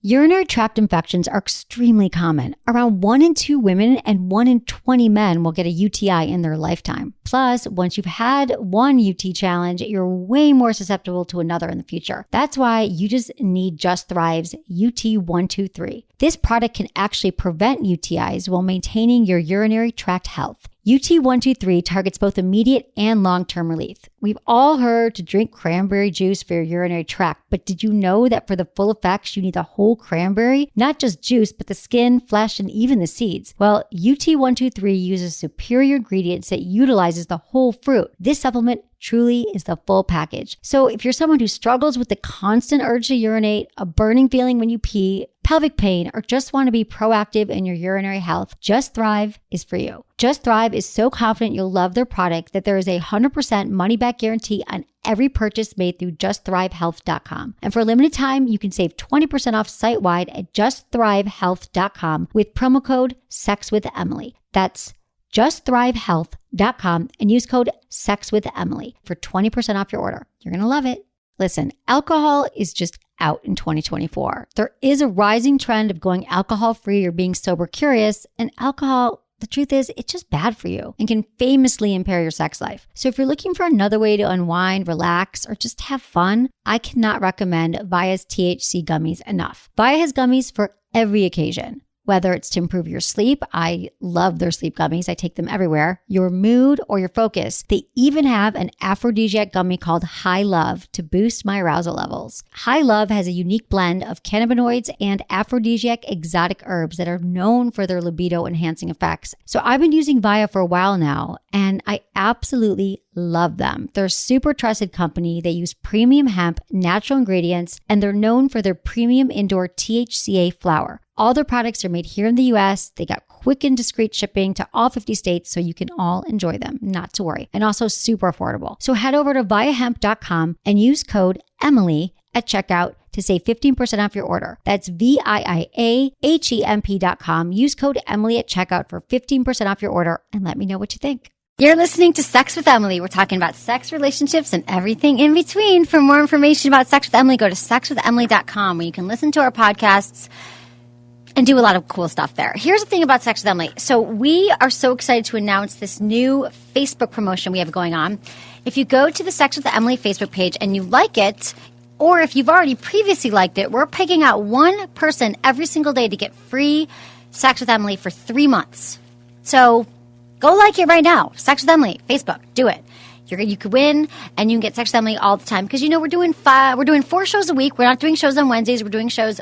Urinary tract infections are extremely common. Around 1 in 2 women and 1 in 20 men will get a UTI in their lifetime. Plus, once you've had one UT challenge, you're way more susceptible to another in the future. That's why you just need Just Thrive's UT123. This product can actually prevent UTIs while maintaining your urinary tract health. UT123 targets both immediate and long-term relief. We've all heard to drink cranberry juice for your urinary tract, but did you know that for the full effects, you need the whole cranberry? Not just juice, but the skin, flesh, and even the seeds. Well, UT123 uses superior ingredients that utilizes the whole fruit. This supplement truly is the full package. So if you're someone who struggles with the constant urge to urinate, a burning feeling when you pee, pelvic pain, or just want to be proactive in your urinary health, Just Thrive is for you. Just Thrive is so confident you'll love their product that there is a 100% money-back guarantee on every purchase made through justthrivehealth.com. And for a limited time, you can save 20% off site-wide at justthrivehealth.com with promo code SEXWITHEMILY. That's justthrivehealth.com and use code SEXWITHEMILY for 20% off your order. You're going to love it. Listen, alcohol is just out in 2024. There is a rising trend of going alcohol-free or being sober curious, and alcohol, the truth is, it's just bad for you and can famously impair your sex life. So if you're looking for another way to unwind, relax, or just have fun, I cannot recommend Via's THC gummies enough. Via has gummies for every occasion. Whether it's to improve your sleep, I love their sleep gummies. I take them everywhere. Your mood or your focus. They even have an aphrodisiac gummy called High Love to boost my arousal levels. High Love has a unique blend of cannabinoids and aphrodisiac exotic herbs that are known for their libido enhancing effects. So I've been using Via for a while now, and I absolutely love them. They're a super trusted company. They use premium hemp, natural ingredients, and they're known for their premium indoor THCA flower. All their products are made here in the US. They got quick and discreet shipping to all 50 states, so you can all enjoy them, not to worry. And also super affordable. So head over to viahemp.com and use code Emily at checkout to save 15% off your order. That's VIIAHEMP.com. Use code Emily at checkout for 15% off your order and let me know what you think. You're listening to Sex with Emily. We're talking about sex, relationships, and everything in between. For more information about Sex with Emily, go to sexwithemily.com where you can listen to our podcasts and do a lot of cool stuff there. Here's the thing about Sex with Emily. So we are so excited to announce this new Facebook promotion we have going on. If you go to the Sex with Emily Facebook page and you like it, or if you've already previously liked it, we're picking out one person every single day to get free Sex with Emily for 3 months. So go like it right now. Sex with Emily, Facebook, do it. You could win, and you can get Sex with Emily all the time because we're doing 4 shows a week. We're not doing shows on Wednesdays. We're doing shows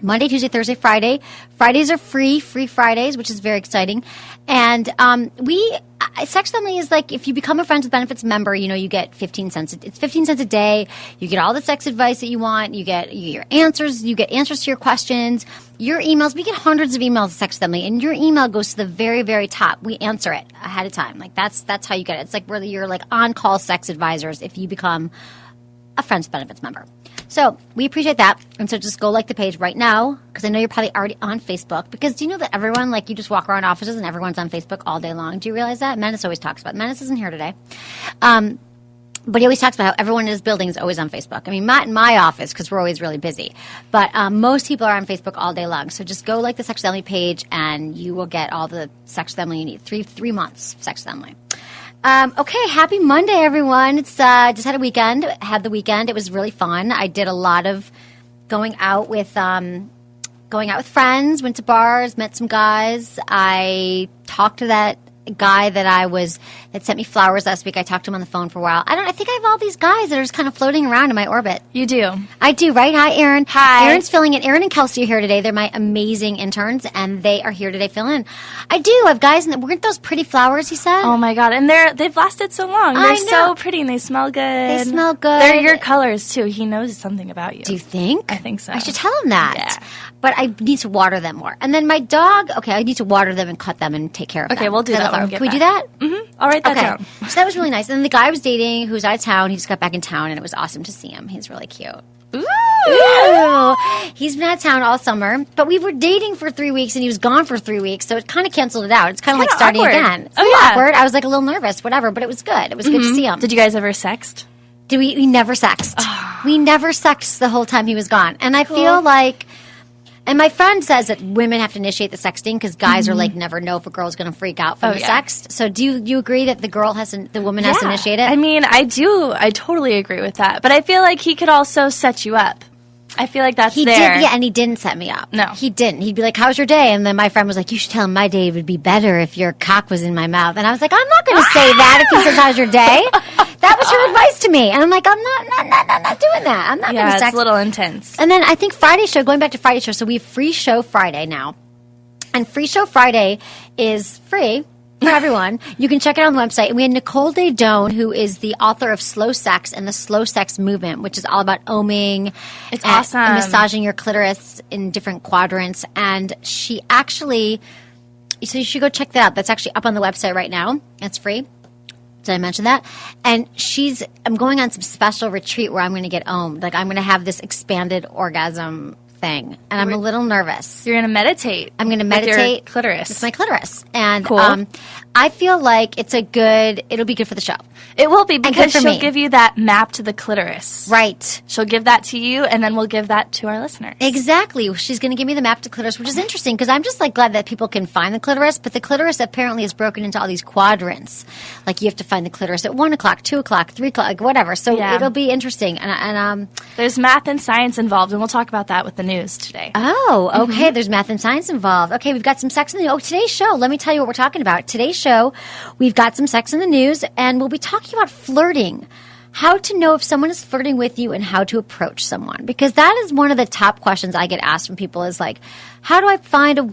Monday, Tuesday, Thursday, Friday. Fridays are free Fridays, which is very exciting. And Sex with Emily is like if you become a Friends with Benefits member, you get 15 cents. It's 15 cents a day. You get all the sex advice that you want. You get your answers. You get answers to your questions. Your emails. We get hundreds of emails at Sex with Emily, and your email goes to the very, very top. We answer it ahead of time. Like that's how you get it. It's like you're like on-call sex advisors if you become a Friends with Benefits member. So we appreciate that. And so just go like the page right now because I know you're probably already on Facebook. Because do you know that everyone, you just walk around offices and everyone's on Facebook all day long? Do you realize that? Menace always talks about it. Menace isn't here today. But he always talks about how everyone in his building is always on Facebook. I mean, not in my office because we're always really busy. But most people are on Facebook all day long. So just go like the Sex with Emily page and you will get all the Sex with Emily you need. Three months Sex with Emily. Okay, happy Monday, everyone. It's just had the weekend. It was really fun. I did a lot of going out with friends, went to bars, met some guys. I talked to that guy that sent me flowers last week. I talked to him on the phone for a while. I think I have all these guys that are just kind of floating around in my orbit. You do. I do, right? Hi, Erin. Hi. Erin's filling in. Erin and Kelsey are here today. They're my amazing interns, and they are here today filling in. I do have guys, weren't those pretty flowers he said? Oh, my God. And they've lasted so long. They're so pretty, and they smell good. They smell good. They're your colors, too. He knows something about you. Do you think? I think so. I should tell him that. Yeah. But I need to water them more. And then my dog, I need to water them and cut them and take care of them. Okay, we'll do that when we get Can we back. do that? Mm-hmm. I'll write that down. So that was really nice. And then the guy I was dating, who's out of town, he just got back in town, and it was awesome to see him. He's really cute. Ooh. He's been out of town all summer, but we were dating for 3 weeks, and he was gone for 3 weeks, so it kind of canceled it out. It's kind of like starting awkward. again. It's a little awkward. I was like a little nervous, whatever, but it was good. It was good to see him. Did you guys ever sext? We never sexed. We never sexed the whole time he was gone. And I feel like, and my friend says that women have to initiate the sexting because guys are like never know if a girl's going to freak out from the sext. So do you agree that the woman has to initiate it? I mean, I do. I totally agree with that. But I feel like he could also set you up. I feel like that's he there. did, and he didn't set me up. No. He didn't. He'd be like, how's your day? And then my friend was like, you should tell him my day would be better if your cock was in my mouth. And I was like, I'm not going to say that if he says, how's your day? That was her advice to me. And I'm like, I'm not doing that. I'm not going to sex. Yeah, it's a little intense. And then I think Friday show, going back to Friday show, so we have Free Show Friday now. And Free Show Friday is free for everyone. You can check it out on the website. And we had Nicole Daydone, who is the author of Slow Sex and the Slow Sex Movement, which is all about oming. It's awesome. And massaging your clitoris in different quadrants. And she actually, so you should go check that out. That's actually up on the website right now. It's free. Did I mention that? And I'm going on some special retreat where I'm going to get omed. Like I'm going to have this expanded orgasm thing, and I'm a little nervous. You're going to meditate. I'm going to meditate with your clitoris. With my clitoris, and cool. I feel like it'll be good for the show. It will be because she'll me. give you that map to the clitoris. Right. She'll give that to you, and then we'll give that to our listeners. Exactly. She's going to give me the map to clitoris, which is interesting because I'm just like glad that people can find the clitoris, but the clitoris apparently is broken into all these quadrants. Like you have to find the clitoris at 1 o'clock, 2 o'clock, 3 o'clock, like whatever. So it'll be interesting. And there's math and science involved, and we'll talk about that with the news today. Oh, okay. There's math and science involved. Okay, we've got some sex in the news. Oh, today's show, let me tell you what we're talking about. Today's show, we've got some sex in the news, and we'll be talking about flirting. How to know if someone is flirting with you and how to approach someone. Because that is one of the top questions I get asked from people is like, how do I find a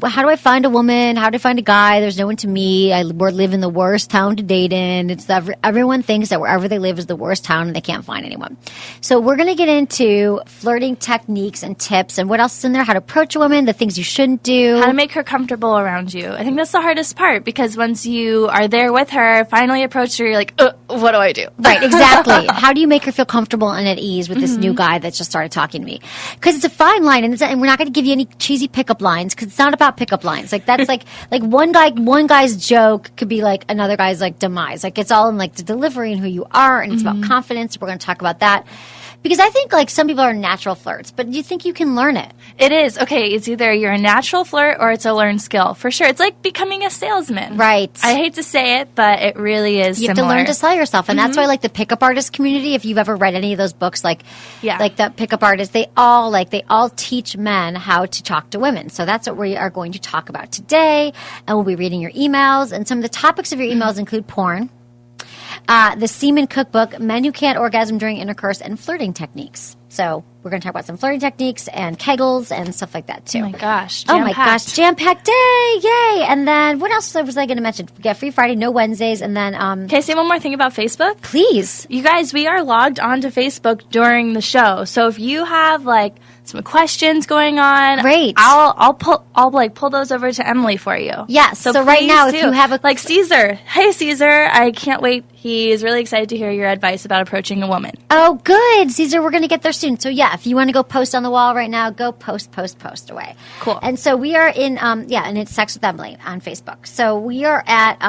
woman? How do I find a guy? There's no one to meet. I live in the worst town to date in. Everyone thinks that wherever they live is the worst town and they can't find anyone. So we're going to get into flirting techniques and tips and what else is in there, how to approach a woman, the things you shouldn't do. How to make her comfortable around you. I think that's the hardest part because once you are there with her, finally approach her, you're like, what do I do? Right, exactly. How do you make her feel comfortable and at ease with this new guy that just started talking to me? Because it's a fine line, and we're not going to give you any cheesy pickup lines because it's not about pickup lines. Like that's like one guy's joke could be like another guy's like demise. Like it's all in like the delivery and who you are, and it's about confidence. We're going to talk about that. Because I think like some people are natural flirts, but do you think you can learn it? It is. Okay, it's either you're a natural flirt or it's a learned skill. For sure. It's like becoming a salesman. Right. I hate to say it, but it really is You have similar. to learn to sell yourself. And that's why like the pickup artist community, if you've ever read any of those books, like the pickup artists, they all teach men how to talk to women. So that's what we are going to talk about today. And we'll be reading your emails. And some of the topics of your emails include porn. The Semen Cookbook, Men Who Can't Orgasm During Intercourse, and Flirting Techniques. So we're going to talk about some flirting techniques and kegels and stuff like that, too. Oh, my gosh. Jam-packed day. Yay. And then what else was I going to mention? We got Free Friday, no Wednesdays, and then... Can I say one more thing about Facebook? Please. You guys, we are logged onto Facebook during the show. So if you have, like, some questions going on... Great. I'll pull those over to Emily for you. Yes. So right now, if you have a... Like Caesar. Hey, Caesar. I can't wait. He is really excited to hear your advice about approaching a woman. Oh, good. Caesar, we're going to get there soon. So, yeah, if you want to go post on the wall right now, go post away. Cool. And so we are in, and it's Sex with Emily on Facebook. So we are at,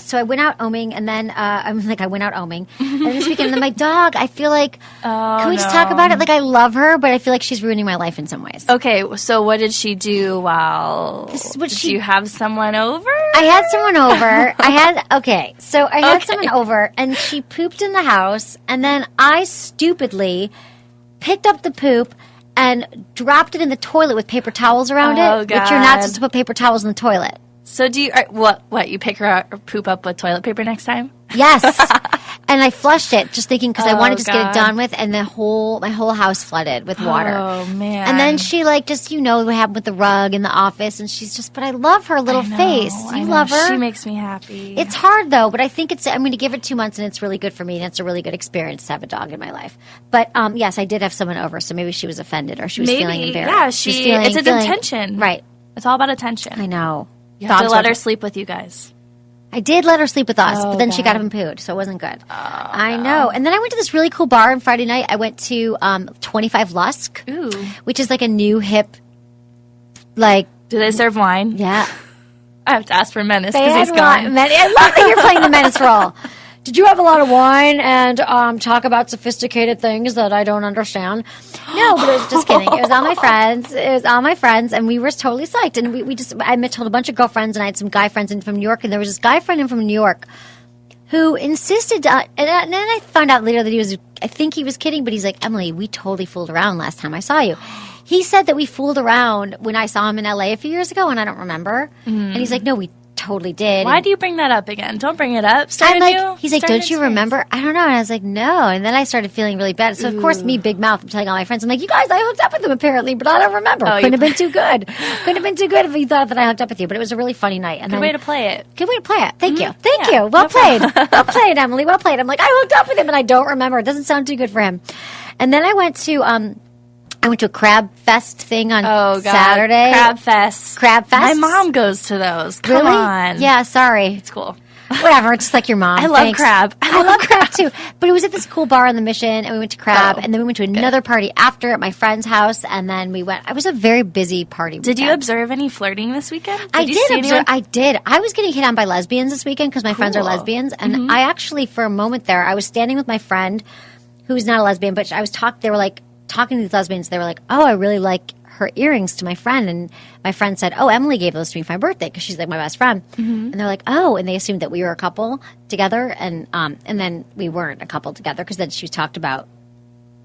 so I went out oming, and then I went out oming. And this weekend, then my dog, I feel like, can we just talk about it? Like, I love her, but I feel like she's ruining my life in some ways. Okay, so what did she do while... Did you have someone over? I had someone over. I had someone over, and she pooped in the house, and then I stupidly picked up the poop and dropped it in the toilet with paper towels around it, God. which you're not supposed to put paper towels in the toilet. So do you, what, you pick her poop up with toilet paper next time? Yes. And I flushed it just thinking because I wanted to just get it God. done with, and my whole house flooded with water. Oh, man. And then she what happened with the rug in the office, and she's just, but I love her little face. You love her? She makes me happy. It's hard though, but I think I'm going to give it 2 months, and it's really good for me, and it's a really good experience to have a dog in my life. But yes, I did have someone over, so maybe she was offended or she was feeling embarrassed. Yeah, it's attention. Right. It's all about attention. I know. You have to let her sleep with you guys. I did let her sleep with us, but then she got up and pooed, so it wasn't good. I know. And then I went to this really cool bar on Friday night. I went to 25 Lusk, which is like a new hip, like... Do they serve wine? Yeah. I have to ask for Menace because he's gone. I love that you're playing the Menace role. Did you have a lot of wine and talk about sophisticated things that I don't understand? No, but it was just kidding. It was all my friends. And we were totally psyched. And I told a bunch of girlfriends, and I had some guy friends in from New York, and there was this guy friend in from New York who insisted, and then I found out later that I think he was kidding, but he's like, Emily, we totally fooled around last time I saw you. He said that we fooled around when I saw him in LA a few years ago, and I don't remember. And he's like, no, we totally did. Why do you bring that up again? Don't bring it up. He's like, don't you remember? I don't know. And I was like, no. And then I started feeling really bad. So, of course, me, big mouth, I'm telling all my friends, I'm like, you guys, I hooked up with him apparently, but I don't remember. Couldn't have been too good. Couldn't have been too good if you thought that I hooked up with you. But it was a really funny night. And Good way to play it. Good way to play it. Thank you. Thank you. Well played. Well played, Emily. Well played. I'm like, I hooked up with him and I don't remember. It doesn't sound too good for him. And then I went to a crab fest thing on Saturday. Crab fest. My mom goes to those. Come on. Yeah, sorry. It's cool. Whatever, it's just like your mom. I love crab. I love crab too. But it was at this cool bar on the Mission, and we went to crab, and then we went to another party after at my friend's house, and then we went. It was a very busy party weekend. Did you observe any flirting this weekend? I did. I was getting hit on by lesbians this weekend because my friends are lesbians, and I actually, for a moment there, I was standing with my friend who's not a lesbian, but I was they were like talking to these lesbians. They were like, oh, I really like her earrings to my friend, and my friend said, oh, Emily gave those to me for my birthday because she's like my best friend. And they're like, oh, and they assumed that we were a couple together, and then we weren't a couple together because then she talked about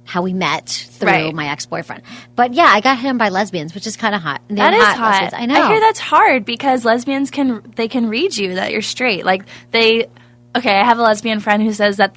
how we met through my ex-boyfriend. But yeah, I got hit on by lesbians, which is kind of hot. That is hot. Lesbians. I know. I hear that's hard because lesbians can read you that you're straight. Like I have a lesbian friend who says that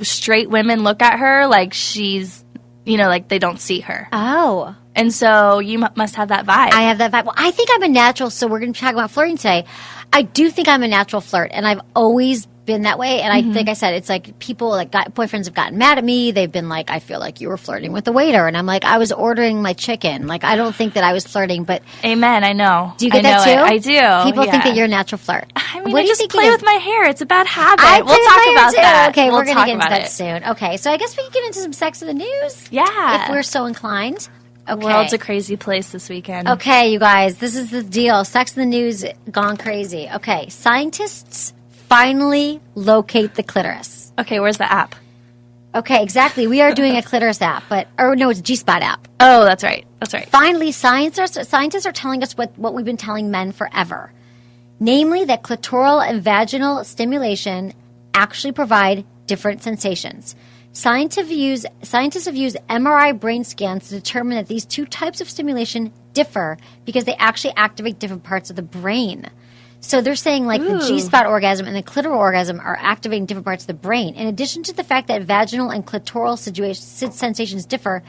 straight women look at her like she's, like they don't see her. Oh. And so you must have that vibe. I have that vibe. Well, I think I'm a natural, so we're going to talk about flirting today. I do think I'm a natural flirt, and I've always been that way. And I think I said, it's like people, like boyfriends have gotten mad at me. They've been like, I feel like you were flirting with the waiter. And I'm like, I was ordering my chicken. Like, I don't think that I was flirting, but. Amen. I know. Do you get that too? I do. People think that you're a natural flirt. I mean, I just play with my hair. It's a bad habit. We'll talk about that. Okay, we're going to get into that soon. Okay, so I guess we can get into some sex in the news. Yeah. If we're so inclined. Okay. World's a crazy place this weekend. Okay, you guys, this is the deal. Sex in the news gone crazy. Okay, scientists finally locate the clitoris. Okay, where's the app? Okay, exactly. We are doing a clitoris app, it's a G-spot app. Oh, that's right. Finally, scientists are telling us what we've been telling men forever. Namely, that clitoral and vaginal stimulation actually provide different sensations. Scientists have used MRI brain scans to determine that these two types of stimulation differ because they actually activate different parts of the brain. So they're saying the G-spot orgasm and the clitoral orgasm are activating different parts of the brain. In addition to the fact that vaginal and clitoral sensations differ,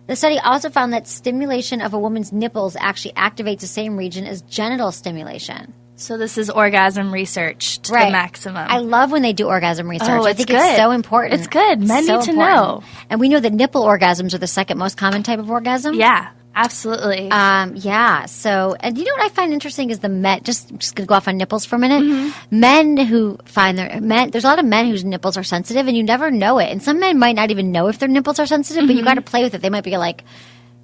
the study also found that stimulation of a woman's nipples actually activates the same region as genital stimulation. So this is orgasm research to the maximum. I love when they do orgasm research. Oh, I think it's so important. It's good. Men need to know. And we know that nipple orgasms are the second most common type of orgasm. Yeah, absolutely. Yeah. So, and you know what I find interesting is the men. Just going to go off on nipples for a minute. Men who find there's a lot of men whose nipples are sensitive, and you never know it. And some men might not even know if their nipples are sensitive, but you got to play with it. They might be like,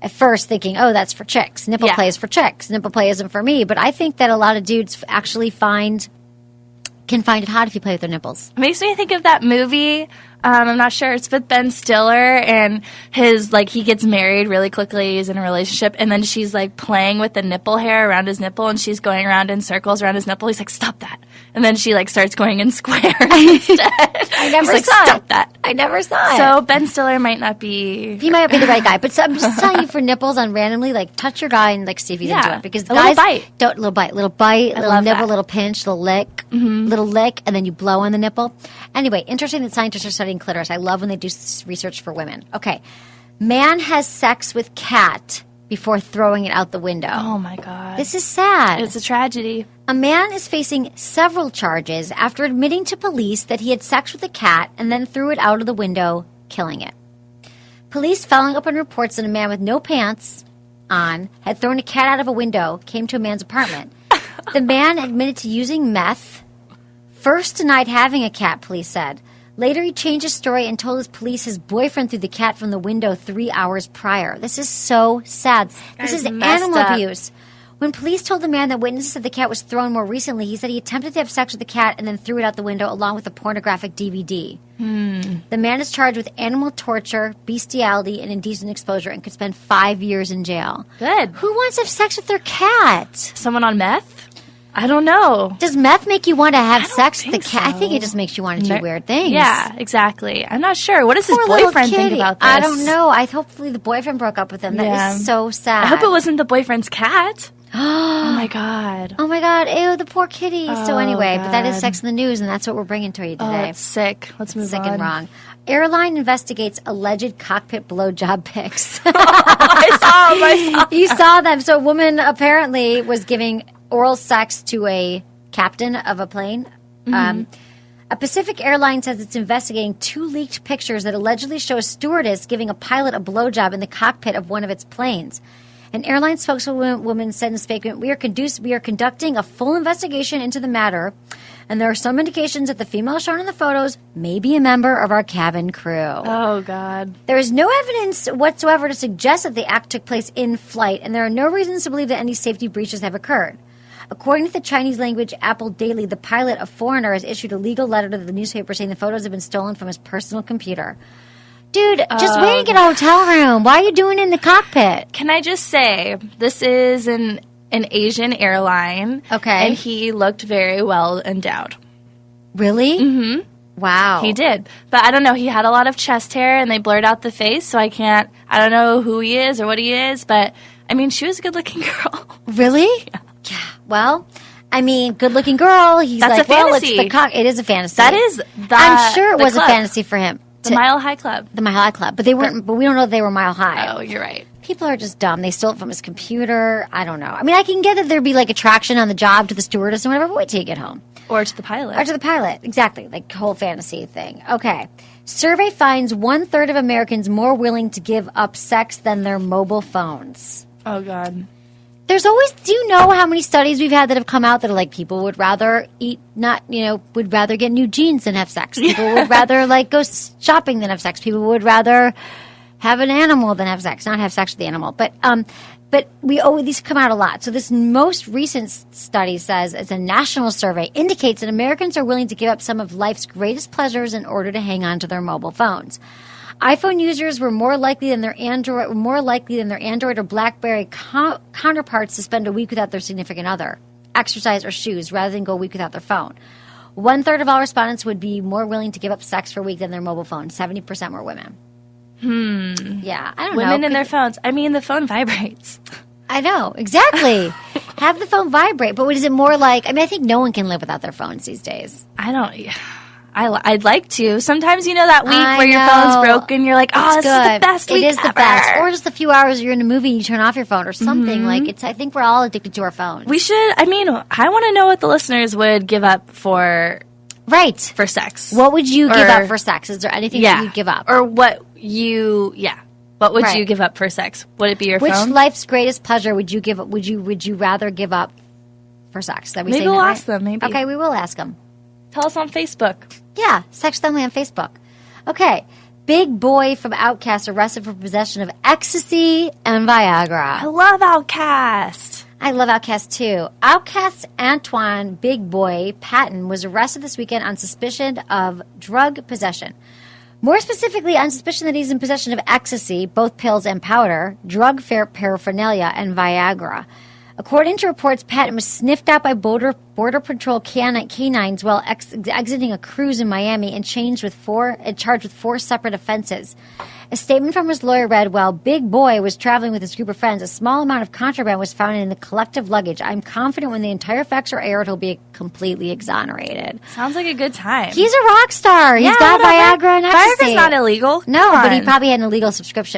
at first thinking, oh, that's for chicks. Nipple play is for chicks. Nipple play isn't for me. But I think that a lot of dudes actually can find it hot if you play with their nipples. It makes me think of that movie. I'm not sure. It's with Ben Stiller, and he gets married really quickly. He's in a relationship, and then she's playing with the nipple hair around his nipple, and she's going around in circles around his nipple. He's like, stop that. And then she starts going in squares instead. I never saw it. Stop that. I never saw it. So Ben Stiller might not be. He might not be the right guy. But I'm just telling you, for nipples on randomly, touch your guy and see if he's into it. Because guys little bite, little nibble, little pinch, little lick, and then you blow on the nipple. Anyway, interesting that scientists are studying clitoris. I love when they do research for women. Okay. Man has sex with cat before throwing it out the window. Oh, my God. This is sad. It's a tragedy. A man is facing several charges after admitting to police that he had sex with a cat and then threw it out of the window, killing it. Police, following up on reports that a man with no pants on had thrown a cat out of a window, came to a man's apartment. The man admitted to using meth. First denied having a cat, police said. Later, he changed his story and told police his boyfriend threw the cat from the window 3 hours prior. This is so sad. This is animal abuse. When police told the man that witnesses said the cat was thrown more recently, he said he attempted to have sex with the cat and then threw it out the window along with a pornographic DVD. The man is charged with animal torture, bestiality, and indecent exposure and could spend 5 years in jail. Good. Who wants to have sex with their cat? Someone on meth? I don't know. Does meth make you want to have sex with the think cat? I so. think it just makes you want to do weird things. Yeah, exactly. I'm not sure. What does his Poor little boyfriend think kitty. about this? I don't know. Hopefully the boyfriend broke up with him. That is so sad. I hope it wasn't the boyfriend's cat. Oh my God. Oh my God. Ew, the poor kitty. So anyway, but that is God. Sex in the News, and that's what we're bringing to you Oh, today. that's sick. Let's move Sick on. and wrong. Airline investigates alleged cockpit blowjob pics. I saw. You saw them. So a woman apparently was giving oral sex to a captain of a plane. A Pacific Airline says it's investigating 2 leaked pictures that allegedly show a stewardess giving a pilot a blowjob in the cockpit of one of its planes. An airline spokeswoman said in a statement, we are conducting a full investigation into the matter, and there are some indications that the female shown in the photos may be a member of our cabin crew. Oh, God. There is no evidence whatsoever to suggest that the act took place in flight, and there are no reasons to believe that any safety breaches have occurred. According to the Chinese language Apple Daily, the pilot, a foreigner, has issued a legal letter to the newspaper saying the photos have been stolen from his personal computer. Dude, just wait and get a hotel room. Why are you doing it in the cockpit? Can I just say, this is an Asian airline. Okay. And he looked very well endowed. Really? Mm-hmm. Wow. He did. But I don't know. He had a lot of chest hair and they blurred out the face, so I don't know who he is or what he is, but I mean, she was a good looking girl. Really? Yeah. Well, I mean, good-looking girl. He's That's like, a fantasy. well, it is a fantasy. That is I'm sure it the was club. a fantasy for him. The Mile High Club. The Mile High Club. But they weren't. But we don't know that they were Mile High. Oh, you're right. People are just dumb. They stole it from his computer. I don't know. I mean, I can get that there'd be like attraction on the job to the stewardess and whatever, but wait till you get home. Or to the pilot. Or to the pilot. Exactly. Like whole fantasy thing. Okay. Survey finds 1/3 of Americans more willing to give up sex than their mobile phones. Oh, God. There's always, do you know how many studies we've had that have come out that are like people would rather would rather get new jeans than have sex. People would rather like go shopping than have sex. People would rather have an animal than have sex, not have sex with the animal. But these come out a lot. So this most recent study says it's a national survey indicates that Americans are willing to give up some of life's greatest pleasures in order to hang on to their mobile phones. iPhone users were more likely than their Android or BlackBerry counterparts to spend a week without their significant other, exercise, or shoes rather than go a week without their phone. 1/3 of all respondents would be more willing to give up sex for a week than their mobile phone. 70% were women. Yeah, I don't know. Women and their phones. I mean, the phone vibrates. I know, exactly. Have the phone vibrate. But what is it more like? I mean, I think no one can live without their phones these days. I'd like to. Sometimes, that week where your phone's broken, you're like, oh, this is the best week It is the ever. best. Or just a few hours you're in a movie and you turn off your phone or something. I think we're all addicted to our phones. We should, I want to know what the listeners would give up for sex. What would you give up for sex? Is there anything that you'd give up? Or what would you give up for sex? Would it be your phone? Which life's greatest pleasure would you give up? Would you rather give up for sex? Maybe we'll ask them. Maybe. Okay, we will ask them. Tell us on Facebook. Yeah, Sex Family on Facebook. Okay. Big boy from Outkast arrested for possession of ecstasy and Viagra. I love Outkast. I love Outkast too. Outkast's Antoine Big Boy Patton was arrested this weekend on suspicion of drug possession. More specifically, on suspicion that he's in possession of ecstasy, both pills and powder, drug paraphernalia, and Viagra. According to reports, Patton was sniffed out by Border Patrol canines while exiting a cruise in Miami and charged with 4 separate offenses. A statement from his lawyer read, while Big Boy was traveling with his group of friends, a small amount of contraband was found in the collective luggage. I'm confident when the entire facts are aired, he'll be completely exonerated. Sounds like a good time. He's a rock star. He's got Viagra and ecstasy. Viagra's not illegal. No, but he probably had an illegal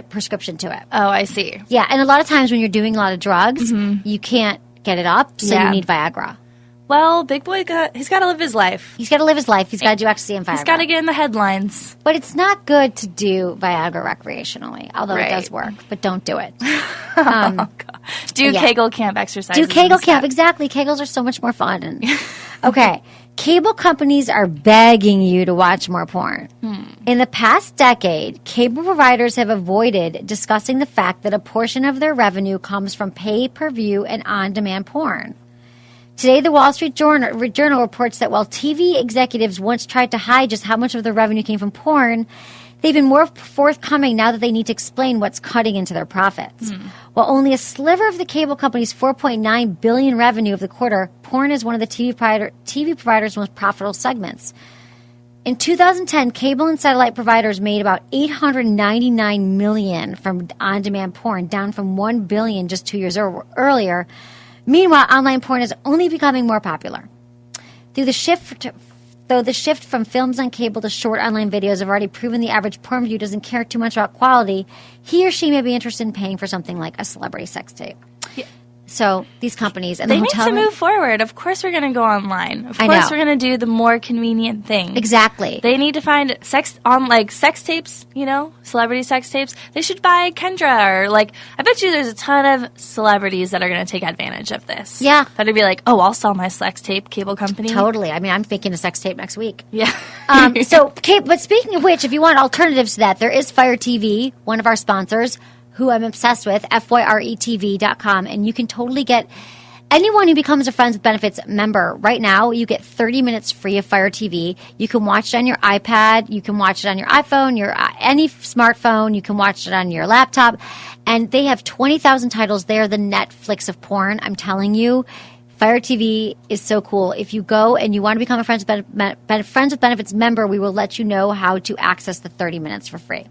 prescription to it. Oh, I see. Yeah, and a lot of times when you're doing a lot of drugs, you can't get it up, so you need Viagra. Well, Big Boy, he's got to live his life. He's got to live his life. He's got to do ecstasy and Viagra. He's got to get in the headlines. But it's not good to do Viagra recreationally, although it does work. But don't do it. Do Kegel camp exercises. Do Kegel camp, exactly. Kegels are so much more fun. Okay. Cable companies are begging you to watch more porn. In the past decade, cable providers have avoided discussing the fact that a portion of their revenue comes from pay-per-view and on-demand porn. Today, the Wall Street Journal reports that while TV executives once tried to hide just how much of their revenue came from porn, they've been more forthcoming now that they need to explain what's cutting into their profits. While only a sliver of the cable company's $4.9 billion revenue of the quarter, porn is one of the TV providers' most profitable segments. In 2010, cable and satellite providers made about $899 million from on-demand porn, down from $1 billion just 2 years earlier. Meanwhile, online porn is only becoming more popular. Though the shift from films on cable to short online videos have already proven the average porn viewer doesn't care too much about quality, he or she may be interested in paying for something like a celebrity sex tape. Yeah. So these companies and they the need hotel to move forward. Of course, we're going to go online. Of course, we're going to do the more convenient thing. Exactly. They need to find sex tapes. Celebrity sex tapes. They should buy Kendra or I bet you there's a ton of celebrities that are going to take advantage of this. Yeah, that'd be like, oh, I'll sell my sex tape cable company. Totally. I mean, I'm making a sex tape next week. Yeah. But speaking of which, if you want alternatives to that, there is Fire TV, one of our sponsors, who I'm obsessed with, FYRETV.com, and you can totally get anyone who becomes a Friends with Benefits member. Right now, you get 30 minutes free of Fire TV. You can watch it on your iPad. You can watch it on your iPhone, any smartphone. You can watch it on your laptop. And they have 20,000 titles. They're the Netflix of porn. I'm telling you, Fire TV is so cool. If you go and you want to become a Friends with Benefits member, we will let you know how to access the 30 minutes for free.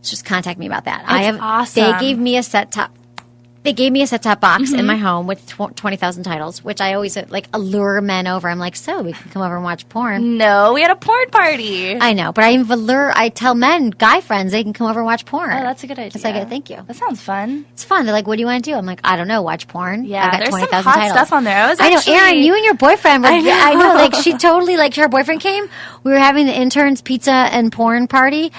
Just contact me about that. Awesome. They gave me a set-top box in my home with 20,000 titles, which I always allure men over. I'm like, so we can come over and watch porn. No, we had a porn party. I know, but I tell men, guy friends, they can come over and watch porn. Oh, that's a good idea. It's like, thank you. That sounds fun. It's fun. They're like, what do you want to do? I'm like, I don't know, watch porn. Yeah, I've got there's 20,000 some hot titles. stuff on there. I know, Aaron, you and your boyfriend. I know, she totally, her boyfriend came. We were having the interns pizza and porn party.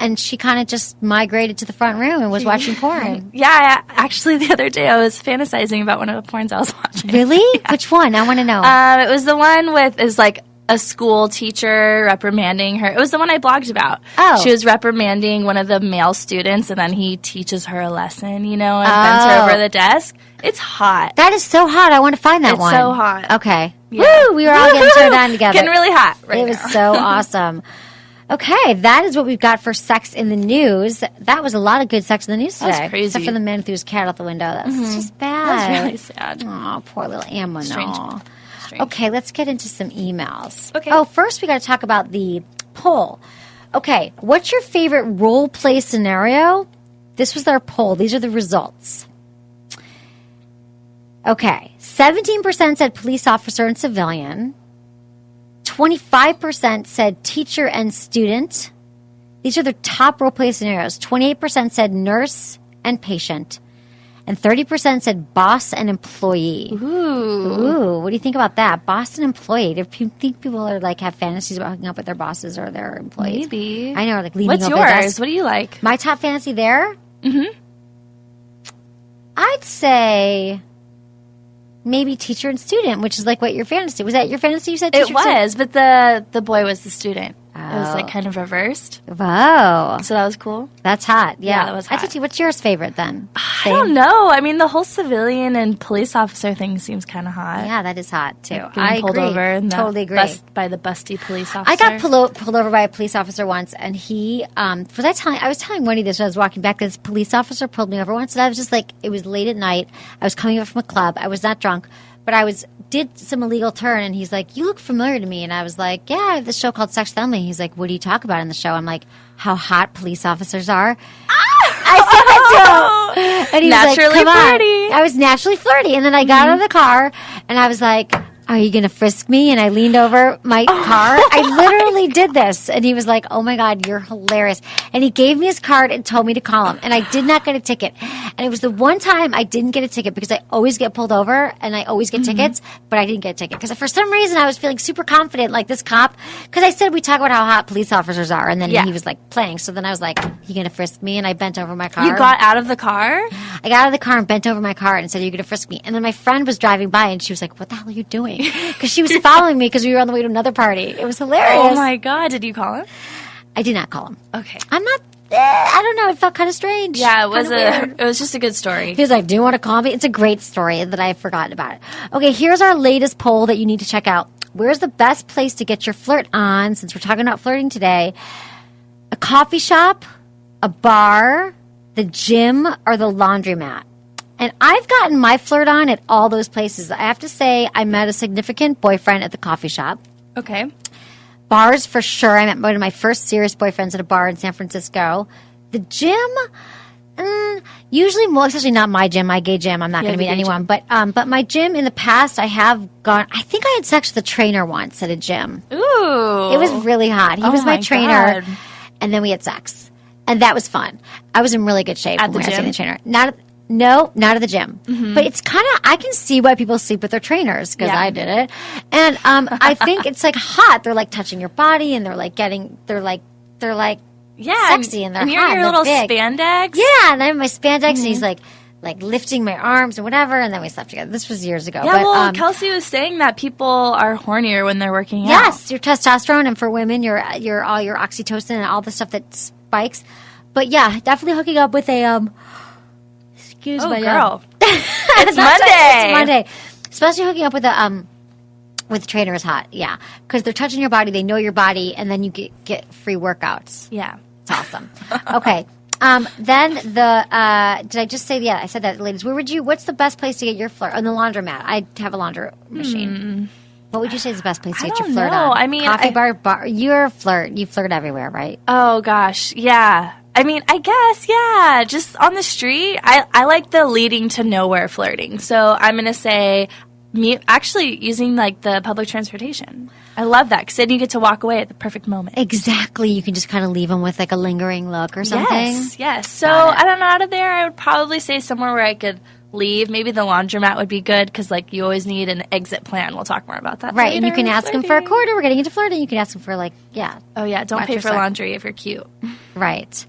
And she kind of just migrated to the front room and was watching porn. Yeah, actually, the other day I was fantasizing about one of the porns I was watching. Really? Yeah. Which one? I want to know. It was the one with a school teacher reprimanding her. It was the one I blogged about. Oh. She was reprimanding one of the male students, and then he teaches her a lesson, and bends her over the desk. It's hot. That is so hot. I want to find that one. It's so hot. Okay. Yeah. Woo! We were all getting turned on together. Getting really hot right now. It was so awesome. Okay, that is what we've got for sex in the news. That was a lot of good sex in the news today. That's crazy. Except for the man who threw his cat out the window. That's just bad. That's really sad. Oh, poor little Ammo. Strange. Okay, let's get into some emails. Okay. Oh, first we got to talk about the poll. Okay, what's your favorite role play scenario? This was our poll. These are the results. Okay, 17% said police officer and civilian. 25% said teacher and student. These are the top role play scenarios. 28% said nurse and patient. And 30% said boss and employee. Ooh, what do you think about that? Boss and employee. Do you think people are have fantasies about hooking up with their bosses or their employees? Maybe. I know, leaning What's over their yours? desk. What do you like? My top fantasy there? I'd say maybe teacher and student, which is what your fantasy. Was that your fantasy you said? It was, but the boy was the student. It was kind of reversed. Wow. So that was cool. That's hot. Yeah, that was hot. What's yours favorite then? I don't know. I mean, the whole civilian and police officer thing seems kind of hot. Yeah, that is hot too. Getting pulled over and totally agree. By the busty police officer. I got pulled over by a police officer once, and he I was telling Wendy this when I was walking back. This police officer pulled me over once, and I was just it was late at night. I was coming up from a club. I was not drunk, but I did some illegal turn, and he's like, you look familiar to me. And I was like, yeah, I have this show called Sex with Emily. He's like, what do you talk about in the show? I'm like, how hot police officers are. I said that to him. And he was like, come on. I was naturally flirty. And then I got out of the car, and I was like, are you going to frisk me? And I leaned over my car. I literally did this. And he was like, oh my God, you're hilarious. And he gave me his card and told me to call him. And I did not get a ticket. And it was the one time I didn't get a ticket because I always get pulled over and I always get tickets, but I didn't get a ticket. Because for some reason I was feeling super confident, this cop, because I said we talk about how hot police officers are. And then he was playing. So then I was like, you going to frisk me? And I bent over my car. You got out of the car? I got out of the car and bent over my car and said, you're going to frisk me. And then my friend was driving by and she was like, what the hell are you doing? me because she was following me because we were on the way to another party. It was hilarious. Oh my God. Did you call him? I did not call him. Okay. I'm not, I don't know. It felt kind of strange. Yeah, it was weird. it was just a good story. He was like, do you want to call me? It's a great story that I've forgotten about it. Okay, here's our latest poll that you need to check out. Where's the best place to get your flirt on, since we're talking about flirting today? A coffee shop, a bar, the gym, or the laundromat? And I've gotten my flirt on at all those places. I have to say, I met a significant boyfriend at the coffee shop. Okay. Bars, for sure. I met one of my first serious boyfriends at a bar in San Francisco. The gym, usually, well, especially not my gym, my gay gym. I'm not going to meet anyone. But my gym in the past, I have gone. I think I had sex with a trainer once at a gym. Ooh. It was really hot. He was my trainer, God. and then we had sex, and that was fun. I was in really good shape At when the I was gym? seeing the trainer. Not at the gym. But it's kind of, I can see why people sleep with their trainers because I did it. And I think it's like hot. They're like touching your body and they're like sexy and they're and you're hot. in your and they're little big. spandex. Yeah, and I have my spandex and he's like lifting my arms and whatever. And then we slept together. This was years ago. Yeah, but, well, Kelsey was saying that people are hornier when they're working out. yes, your testosterone, and for women, your all your oxytocin and all the stuff that spikes. But yeah, definitely hooking up with a excuse Oh, my girl. It's Monday. It's Monday. Especially hooking up with a trainer is hot. Yeah, because they're touching your body, they know your body, and then you get free workouts. Yeah. It's awesome. Okay. Then did I just say, yeah, I said that, ladies. What's the best place to get your flirt? On the laundromat. I have a launder machine. What would you say is the best place to get your flirt on? I mean, coffee bar. You're a flirt. You flirt everywhere, right? Oh, gosh. Yeah. I mean, I guess, yeah. Just on the street. I like the leading to nowhere flirting. So I'm going to say actually using like the public transportation. I love that because then you get to walk away at the perfect moment. Exactly. You can just kind of leave them with like a lingering look or something. Yes. So I don't know, out of there, I would probably say somewhere where I could leave. Maybe the laundromat would be good because like you always need an exit plan. We'll talk more about that Right. later. And you can ask them for a quarter. We're getting into flirting. You can ask them for like, yeah. Oh, yeah. Don't Watch pay your for step. laundry if you're cute. Right.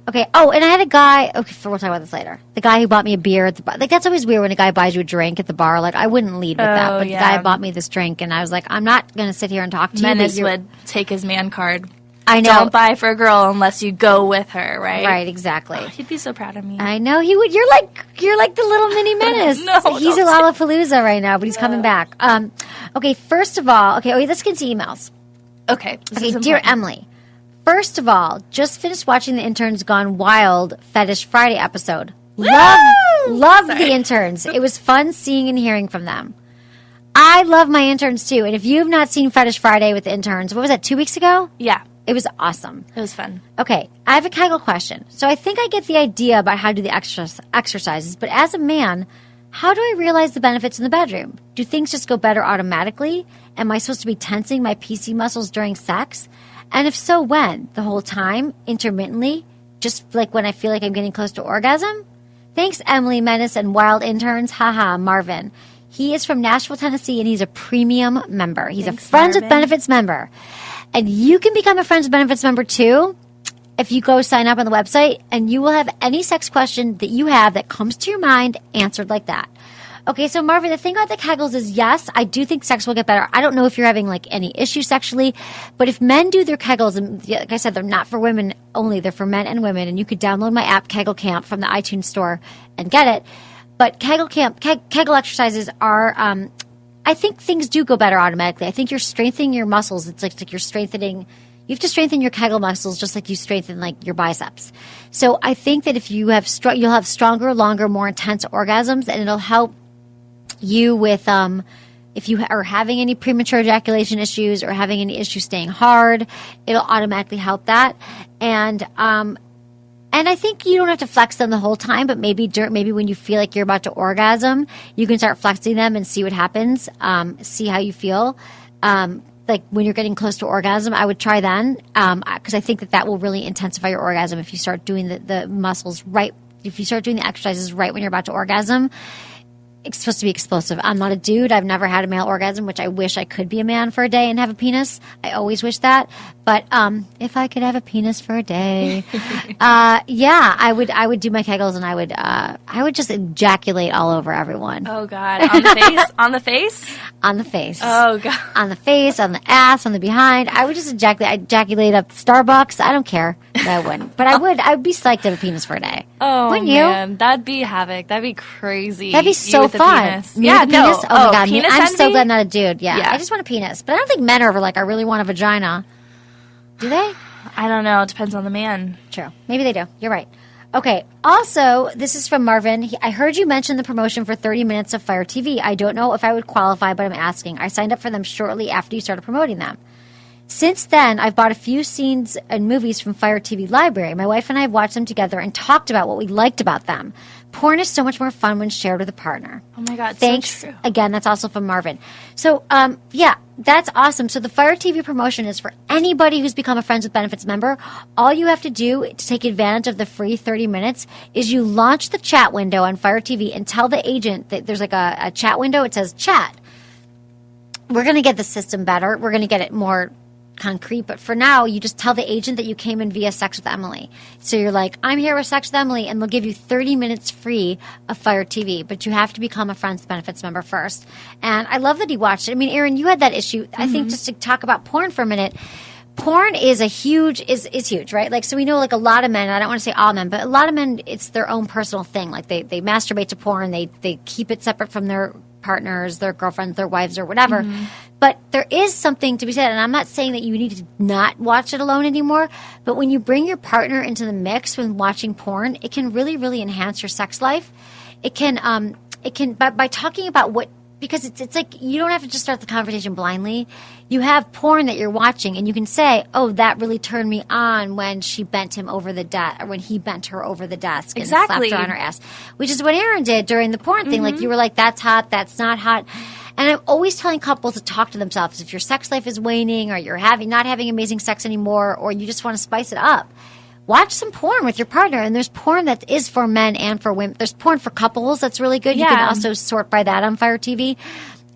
Okay. Oh, and I had a guy. Okay, we'll talk about this later. The guy who bought me a beer at the bar. Like, that's always weird when a guy buys you a drink at the bar. Like, I wouldn't lead with that. But the guy bought me this drink, and I was like, I'm not going to sit here and talk to you. Menace but would take his man card. I know. Don't buy for a girl unless you go with her, right? Right. Exactly. Oh, he'd be so proud of me. I know he would. You're like the little mini menace. No, he's at don't say- Lollapalooza right now, but he's coming back. Okay. First of all, let's get to emails. Okay. This Okay, is dear important. Emily. First of all, just finished watching the Interns Gone Wild Fetish Friday episode. Loved the interns. It was fun seeing and hearing from them. I love my interns too. And if you have not seen Fetish Friday with the interns, what was that, 2 weeks ago? Yeah. It was awesome. It was fun. Okay, I have a Kegel question. So I think I get the idea about how to do the exercises, but as a man, how do I realize the benefits in the bedroom? Do things just go better automatically? Am I supposed to be tensing my PC muscles during sex? And if so, when? The whole time? Intermittently? Just like when I feel like I'm getting close to orgasm? Thanks, Emily, Menace, and Wild Interns. Haha, Marvin. He is from Nashville, Tennessee, and he's a premium member. He's Thanks, a Friends with Marvin. Benefits member. And you can become a Friends with Benefits member too if you go sign up on the website, and you will have any sex question that you have that comes to your mind answered like that. Okay, so Marvin, the thing about the Kegels is, yes, I do think sex will get better. I don't know if you're having like any issues sexually, but if men do their Kegels, and like I said, they're not for women only, they're for men and women, and you could download my app, Kegel Camp, from the iTunes store and get it. But Kegel exercises are, I think things do go better automatically. I think you're strengthening your muscles. It's like you're strengthening. You have to strengthen your Kegel muscles just like you strengthen like your biceps. So I think that if you have you'll have stronger, longer, more intense orgasms, and it'll help you with if you are having any premature ejaculation issues or having any issues staying hard, it'll automatically help that. And I think you don't have to flex them the whole time, but maybe when you feel like you're about to orgasm, you can start flexing them and see what happens. See how you feel. Like when you're getting close to orgasm, I would try then, because I think that will really intensify your orgasm if you start doing the muscles right. If you start doing the exercises right when you're about to orgasm. It's supposed to be explosive. I'm not a dude. I've never had a male orgasm, which I wish I could be a man for a day and have a penis. I always wish that. But if I could have a penis for a day, yeah, I would do my Kegels, and I would just ejaculate all over everyone. Oh, God. On the face? On the face? on the face. Oh, God. On the face, on the ass, on the behind. I would just ejaculate up Starbucks. I don't care. No, I wouldn't. But I would be psyched to have a penis for a day. Oh, wouldn't you? man. That'd be havoc. That'd be crazy. That'd be so fun. Me with a penis? Oh, my God. Penis I'm so envy? glad I'm not a dude. Yeah. Yeah. I just want a penis. But I don't think men are ever like, I really want a vagina. Do they? I don't know. It depends on the man. True. Maybe they do. You're right. Okay. Also, this is from Marvin. I heard you mention the promotion for 30 minutes of Fire TV. I don't know if I would qualify, but I'm asking. I signed up for them shortly after you started promoting them. Since then, I've bought a few scenes and movies from Fire TV Library. My wife and I have watched them together and talked about what we liked about them. Porn is so much more fun when shared with a partner. Oh, my God. Thanks. So true. Again, that's also from Marvin. So, yeah, that's awesome. So the Fire TV promotion is for anybody who's become a Friends with Benefits member. All you have to do to take advantage of the free 30 minutes is you launch the chat window on Fire TV and tell the agent that there's like a chat window. It says chat. We're going to get the system better. We're going to get it more concrete, but for now, you just tell the agent that you came in via Sex with Emily. So you're like, I'm here with Sex with Emily, and they'll give you 30 minutes free of Fire TV, but you have to become a Friends with Benefits member first. And I love that he watched it. I mean, Erin, you had that issue. I think just to talk about porn for a minute, porn is huge, right? Like, so we know like a lot of men, I don't want to say all men, but a lot of men, it's their own personal thing. Like they masturbate to porn, they keep it separate from their partners, their girlfriends, their wives, or whatever. But there is something to be said, and I'm not saying that you need to not watch it alone anymore, but when you bring your partner into the mix when watching porn, it can really, really enhance your sex life. It can by talking about what, because it's like you don't have to just start the conversation blindly. You have porn that you're watching, and you can say, "Oh, that really turned me on when she bent him over the desk, or when he bent her over the desk and Exactly. slapped her on her ass," which is what Erin did during the porn thing. Like you were like, "That's hot, that's not hot." And I'm always telling couples to talk to themselves. If your sex life is waning, or you're not having amazing sex anymore, or you just want to spice it up, watch some porn with your partner. And there's porn that is for men and for women. There's porn for couples that's really good. You can Yeah. also sort by that on Fire TV.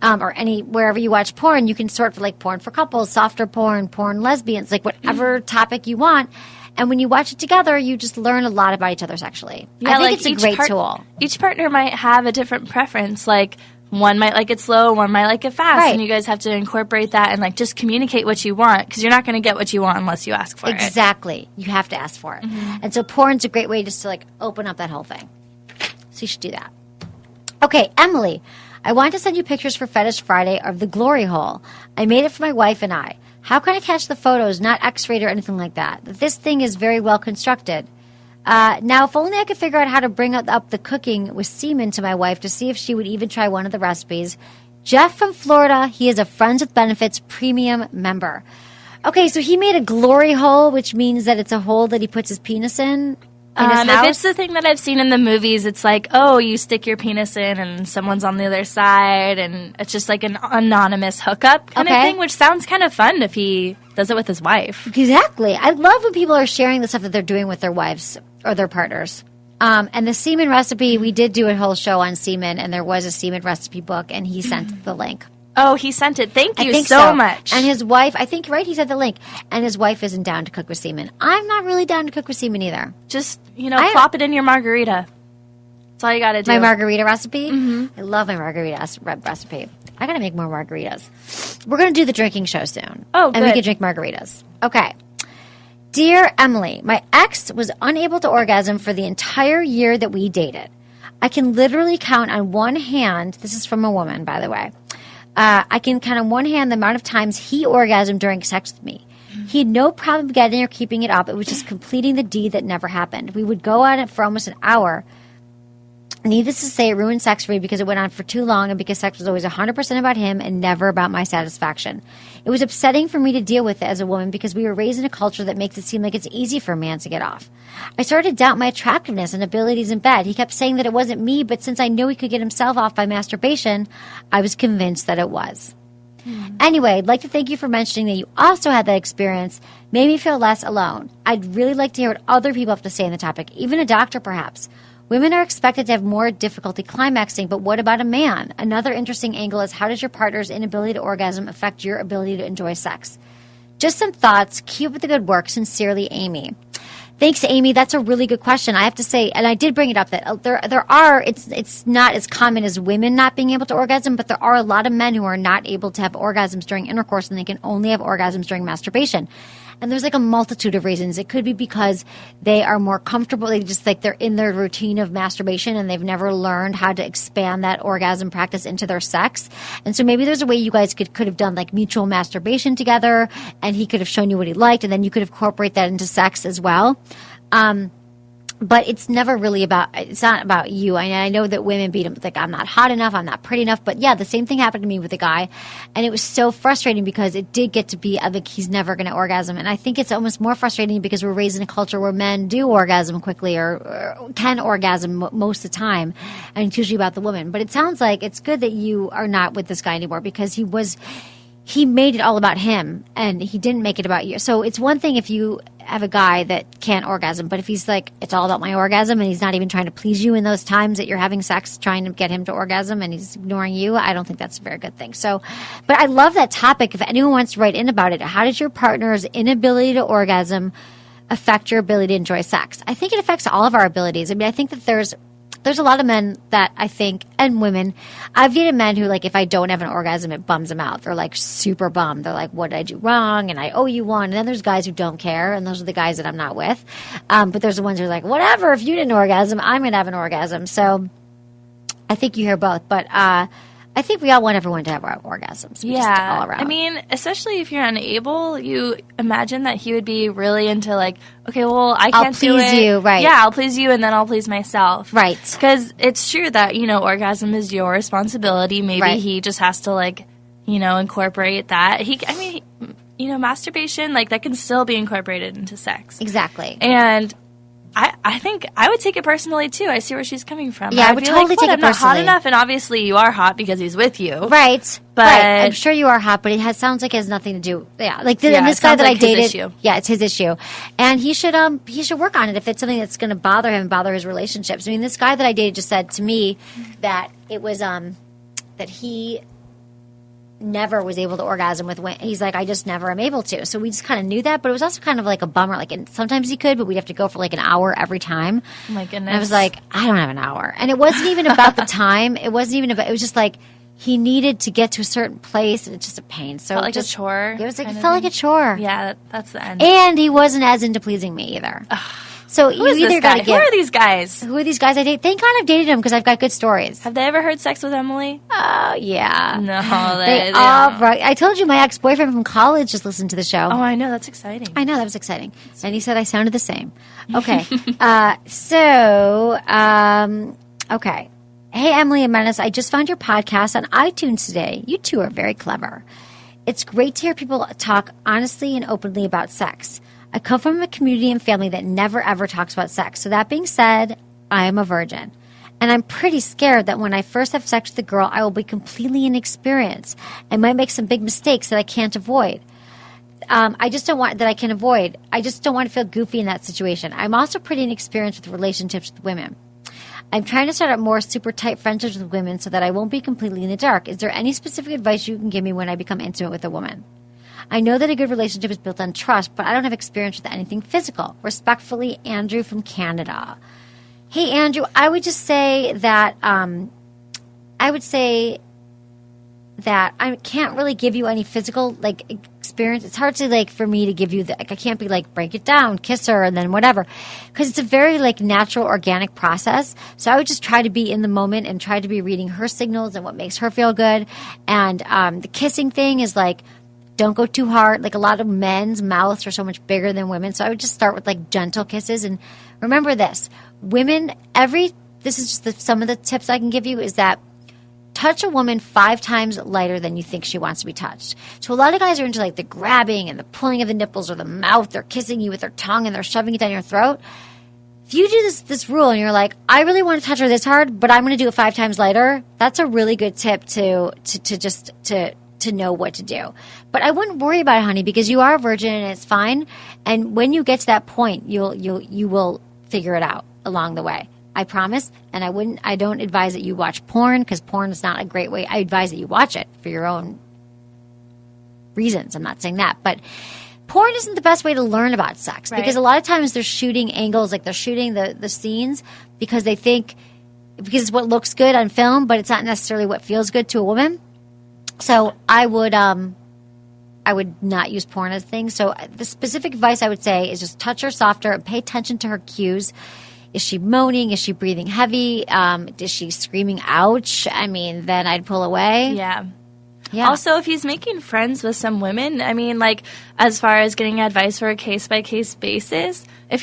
Or wherever you watch porn, you can sort for like porn for couples, softer porn, lesbians, like whatever topic you want. And when you watch it together, you just learn a lot about each other sexually. Yeah, I think like it's a great tool. Each partner might have a different preference. Like one might like it slow, one might like it fast, Right. and you guys have to incorporate that and like just communicate what you want, because you're not going to get what you want unless you ask for it. Exactly. You have to ask for it. And so porn's a great way just to like open up that whole thing. So you should do that. Okay, Emily, I want to send you pictures for Fetish Friday of the glory hole. I made it for my wife and I. How can I catch the photos, not X-rayed or anything like that? This thing is very well constructed. Now, if only I could figure out how to bring up the cooking with semen to my wife to see if she would even try one of the recipes. Jeff from Florida, he is a Friends with Benefits premium member. Okay, so he made a glory hole, which means that it's a hole that he puts his penis in his house. If it's the thing that I've seen in the movies, it's like, oh, you stick your penis in and someone's on the other side, and it's just like an anonymous hookup kind of Okay. thing, which sounds kind of fun if he does it with his wife. Exactly. I love when people are sharing the stuff that they're doing with their wives or their partners. And the semen recipe, we did do a whole show on semen, and there was a semen recipe book, and he sent the link. Oh, he sent it. Thank I you think so much. And his wife, I think, right, he said the link. And his wife isn't down to cook with semen. I'm not really down to cook with semen either. Just, plop it in your margarita. That's all you got to do. My margarita recipe? I love my margarita recipe. I got to make more margaritas. We're going to do the drinking show soon. Oh, And we good. can drink margaritas. Okay. Dear Emily, my ex was unable to orgasm for the entire year that we dated. I can literally count on one hand, this is from a woman, by the way. I can count on one hand the amount of times he orgasmed during sex with me. He had no problem getting or keeping it up. It was just completing the deed that never happened. We would go at it for almost an hour. Needless to say, it ruined sex for me because it went on for too long and because sex was always 100% about him and never about my satisfaction. It was upsetting for me to deal with it as a woman because we were raised in a culture that makes it seem like it's easy for a man to get off. I started to doubt my attractiveness and abilities in bed. He kept saying that it wasn't me, but since I knew he could get himself off by masturbation, I was convinced that it was. Anyway, I'd like to thank you for mentioning that you also had that experience. Made me feel less alone. I'd really like to hear what other people have to say on the topic, even a doctor perhaps. Women are expected to have more difficulty climaxing, but what about a man? Another interesting angle is how does your partner's inability to orgasm affect your ability to enjoy sex? Just some thoughts. Keep up the good work. Sincerely, Amy. Thanks, Amy. That's a really good question. I have to say, and I did bring it up that there are, it's not as common as women not being able to orgasm, but there are a lot of men who are not able to have orgasms during intercourse, and they can only have orgasms during masturbation. And there's like a multitude of reasons. It could be because they are more comfortable. They just like they're in their routine of masturbation and they've never learned how to expand that orgasm practice into their sex. And so maybe there's a way you guys could have done like mutual masturbation together, and he could have shown you what he liked, and then you could incorporate that into sex as well. But it's never really it's not about you. I know that women beat him, like, I'm not hot enough, I'm not pretty enough. But yeah, the same thing happened to me with a guy. And it was so frustrating because it did get to be, I think he's never going to orgasm. And I think it's almost more frustrating because we're raised in a culture where men do orgasm quickly or can orgasm most of the time. And it's usually about the woman. But it sounds like it's good that you are not with this guy anymore because he made it all about him and he didn't make it about you. So it's one thing if you have a guy that can't orgasm, but if he's like, it's all about my orgasm and he's not even trying to please you in those times that you're having sex, trying to get him to orgasm and he's ignoring you, I don't think that's a very good thing. So, but I love that topic. If anyone wants to write in about it, how does your partner's inability to orgasm affect your ability to enjoy sex? I think it affects all of our abilities. I mean, I think that there's a lot of men that I think, and women, I've dated men who, like, if I don't have an orgasm, it bums them out. They're, like, super bummed. They're like, what did I do wrong? And I owe you one. And then there's guys who don't care, and those are the guys that I'm not with. But there's the ones who are like, whatever, if you didn't orgasm, I'm going to have an orgasm. So I think you hear both. But I think we all want everyone to have orgasms. Just all around. I mean, especially if you're unable, you imagine that he would be really into like, okay, well, I can't do it. I'll please you, right. Yeah, I'll please you and then I'll please myself. Right. Because it's true that, orgasm is your responsibility. Maybe he just has to like, incorporate that. Masturbation, like that can still be incorporated into sex. Exactly. And I think I would take it personally too. I see where she's coming from. Yeah, I would totally take it personally. I'm not hot enough, and obviously you are hot because he's with you, right? But right. I'm sure you are hot, but it sounds like it has nothing to do. Yeah, like this guy that I dated. Yeah, it's his issue, and he should work on it if it's something that's going to bother him, bother his relationships. I mean, this guy that I dated just said to me that it was that he never was able to orgasm with women. He's like, I just never am able to. So we just kind of knew that, but it was also kind of like a bummer. Like, and sometimes he could, but we'd have to go for like an hour every time. Oh my goodness. And I was like, I don't have an hour. And it wasn't even about the time. It wasn't even about, it was just like, he needed to get to a certain place, and it's just a pain. So felt like a chore. It was like, it felt like a chore. Yeah, that's the end. And he wasn't as into pleasing me either. So Who is this guy? Who are these guys? Who are these guys I date? Thank God I've dated them because I've got good stories. Have they ever heard Sex with Emily? Oh, yeah. No, they all right. I told you my ex-boyfriend from college just listened to the show. Oh, I know. That's exciting. I know. That was exciting. And he said I sounded the same. Okay. Okay. Hey, Emily and Menace, I just found your podcast on iTunes today. You two are very clever. It's great to hear people talk honestly and openly about sex. I come from a community and family that never ever talks about sex. So that being said, I am a virgin. And I'm pretty scared that when I first have sex with a girl, I will be completely inexperienced. I might make some big mistakes that I can't avoid. I just don't want to feel goofy in that situation. I'm also pretty inexperienced with relationships with women. I'm trying to start up more super tight friendships with women so that I won't be completely in the dark. Is there any specific advice you can give me when I become intimate with a woman? I know that a good relationship is built on trust, but I don't have experience with anything physical. Respectfully, Andrew from Canada. Hey, Andrew, I would just say that I can't really give you any physical experience. It's hard to for me to give you I can't be break it down, kiss her, and then whatever, because it's a very natural, organic process. So I would just try to be in the moment and try to be reading her signals and what makes her feel good. And the kissing thing is don't go too hard. A lot of men's mouths are so much bigger than women. So I would just start with gentle kisses. And remember this, women, this is just some of the tips I can give you is that touch a woman 5 times lighter than you think she wants to be touched. So a lot of guys are into the grabbing and the pulling of the nipples or the mouth. They're kissing you with their tongue and they're shoving it down your throat. If you do this rule and you're I really want to touch her this hard, but I'm going to do it 5 times lighter, that's a really good tip to know what to do. But I wouldn't worry about it, honey, because you are a virgin and it's fine. And when you get to that point, you will figure it out along the way. I promise. And I don't advise that you watch porn, because porn is not a great way. I advise that you watch it for your own reasons. I'm not saying that, but porn isn't the best way to learn about sex Right. because a lot of times they're shooting angles, like they're shooting the scenes because they think because it's what looks good on film, but it's not necessarily what feels good to a woman. So I would not use porn as a thing. So the specific advice I would say is just touch her softer and pay attention to her cues. Is she moaning? Is she breathing heavy? Is she screaming ouch? I mean, then I'd pull away. Yeah. Yeah. Also, if he's making friends with some women, I mean, like, as far as getting advice for a case-by-case basis, if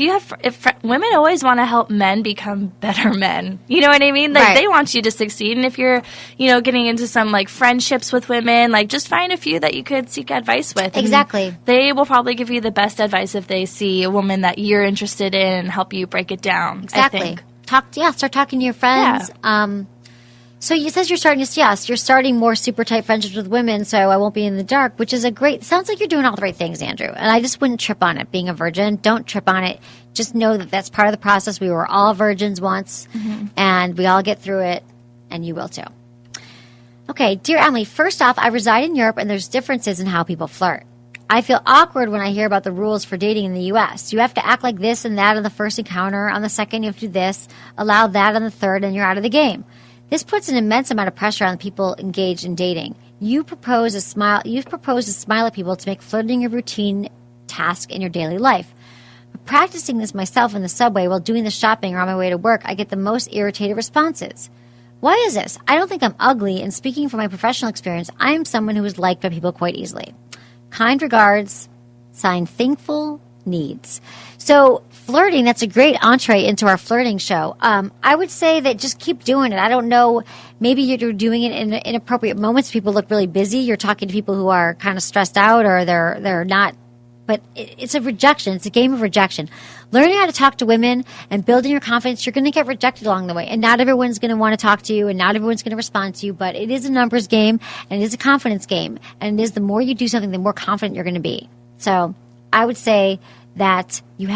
women always want to help men become better men. You know what I mean? Like, Right. They want you to succeed. And if you're, getting into some, like, friendships with women, like, just find a few that you could seek advice with. And Exactly. they will probably give you the best advice if they see a woman that you're interested in and help you break it down. Exactly. I think. Start talking to your friends. Yeah. So you says you're starting more super tight friendships with women, so I won't be in the dark, which is sounds like you're doing all the right things, Andrew. And I just wouldn't trip on it, being a virgin. Don't trip on it. Just know that that's part of the process. We were all virgins once, and we all get through it, and you will too. Okay, dear Emily, first off, I reside in Europe, and there's differences in how people flirt. I feel awkward when I hear about the rules for dating in the U.S. You have to act like this and that on the first encounter. On the second, you have to do this, allow that on the third, and you're out of the game. This puts an immense amount of pressure on the people engaged in dating. You propose to smile at people to make flirting a routine task in your daily life. But practicing this myself in the subway while doing the shopping or on my way to work, I get the most irritated responses. Why is this? I don't think I'm ugly, and speaking from my professional experience, I am someone who is liked by people quite easily. Kind regards, signed Thankful Needs. So flirting, that's a great entree into our flirting show. I would say that just keep doing it. I don't know, maybe you're doing it in inappropriate moments. People look really busy. You're talking to people who are kind of stressed out or they're not. But it's a rejection. It's a game of rejection. Learning how to talk to women and building your confidence, you're going to get rejected along the way. And not everyone's going to want to talk to you and not everyone's going to respond to you. But it is a numbers game and it is a confidence game. And it is the more you do something, the more confident you're going to be. So I would say that you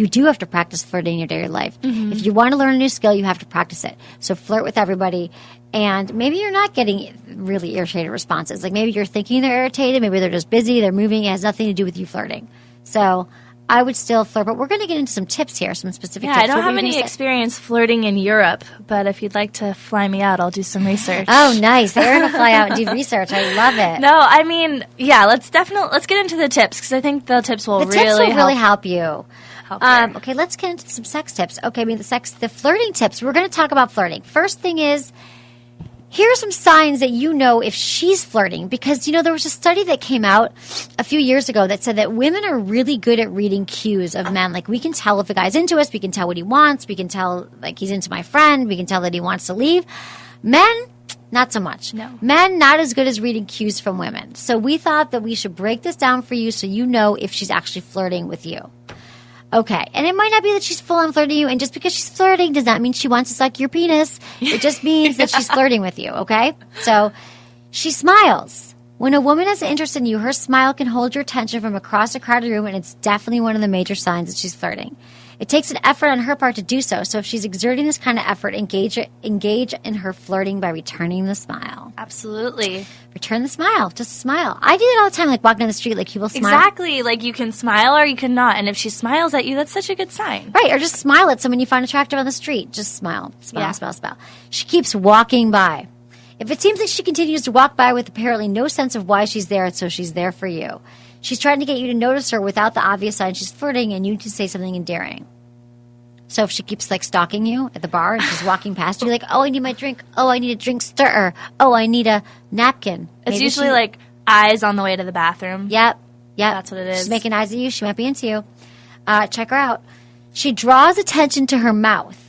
do have to practice flirting in your daily life. Mm-hmm. If you want to learn a new skill, you have to practice it. So flirt with everybody. And maybe you're not getting really irritated responses. Like maybe you're thinking they're irritated. Maybe they're just busy. They're moving. It has nothing to do with you flirting. So I would still flirt. But we're going to get into some tips here, some specific tips. Yeah, I don't have any experience flirting in Europe. But if you'd like to fly me out, I'll do some research. Oh, nice. They're going to fly out and do research. I love it. No, I mean, yeah, let's get into the tips because I think the tips will really help you. Okay, let's get into some sex tips. Okay, the flirting tips. We're going to talk about flirting. First thing is, here are some signs that you know if she's flirting. Because, there was a study that came out a few years ago that said that women are really good at reading cues of men. Like, we can tell if a guy's into us. We can tell what he wants. We can tell, like, he's into my friend. We can tell that he wants to leave. Men, not so much. No. Men, not as good as reading cues from women. So we thought that we should break this down for you so you know if she's actually flirting with you. Okay, and it might not be that she's full-on flirting you, and just because she's flirting does not mean she wants to suck your penis. It just means that she's flirting with you, okay? So, she smiles. When a woman has an interest in you, her smile can hold your attention from across a crowded room, and it's definitely one of the major signs that she's flirting. It takes an effort on her part to do so, so if she's exerting this kind of effort, engage in her flirting by returning the smile. Absolutely. Return the smile. Just smile. I do that all the time, like walking down the street, like people smile. Exactly. Like you can smile or you can not. And if she smiles at you, that's such a good sign. Right. Or just smile at someone you find attractive on the street. Just smile. Smile. She keeps walking by. If it seems like she continues to walk by with apparently no sense of why she's there, so she's there for you. She's trying to get you to notice her without the obvious sign she's flirting and you to say something endearing. So if she keeps like stalking you at the bar and she's walking past you, like, oh, I need my drink. Oh, I need a drink stirrer. Oh, I need a napkin. It's usually like eyes on the way to the bathroom. Yep. That's what it is. She's making eyes at you. She might be into you. Check her out. She draws attention to her mouth.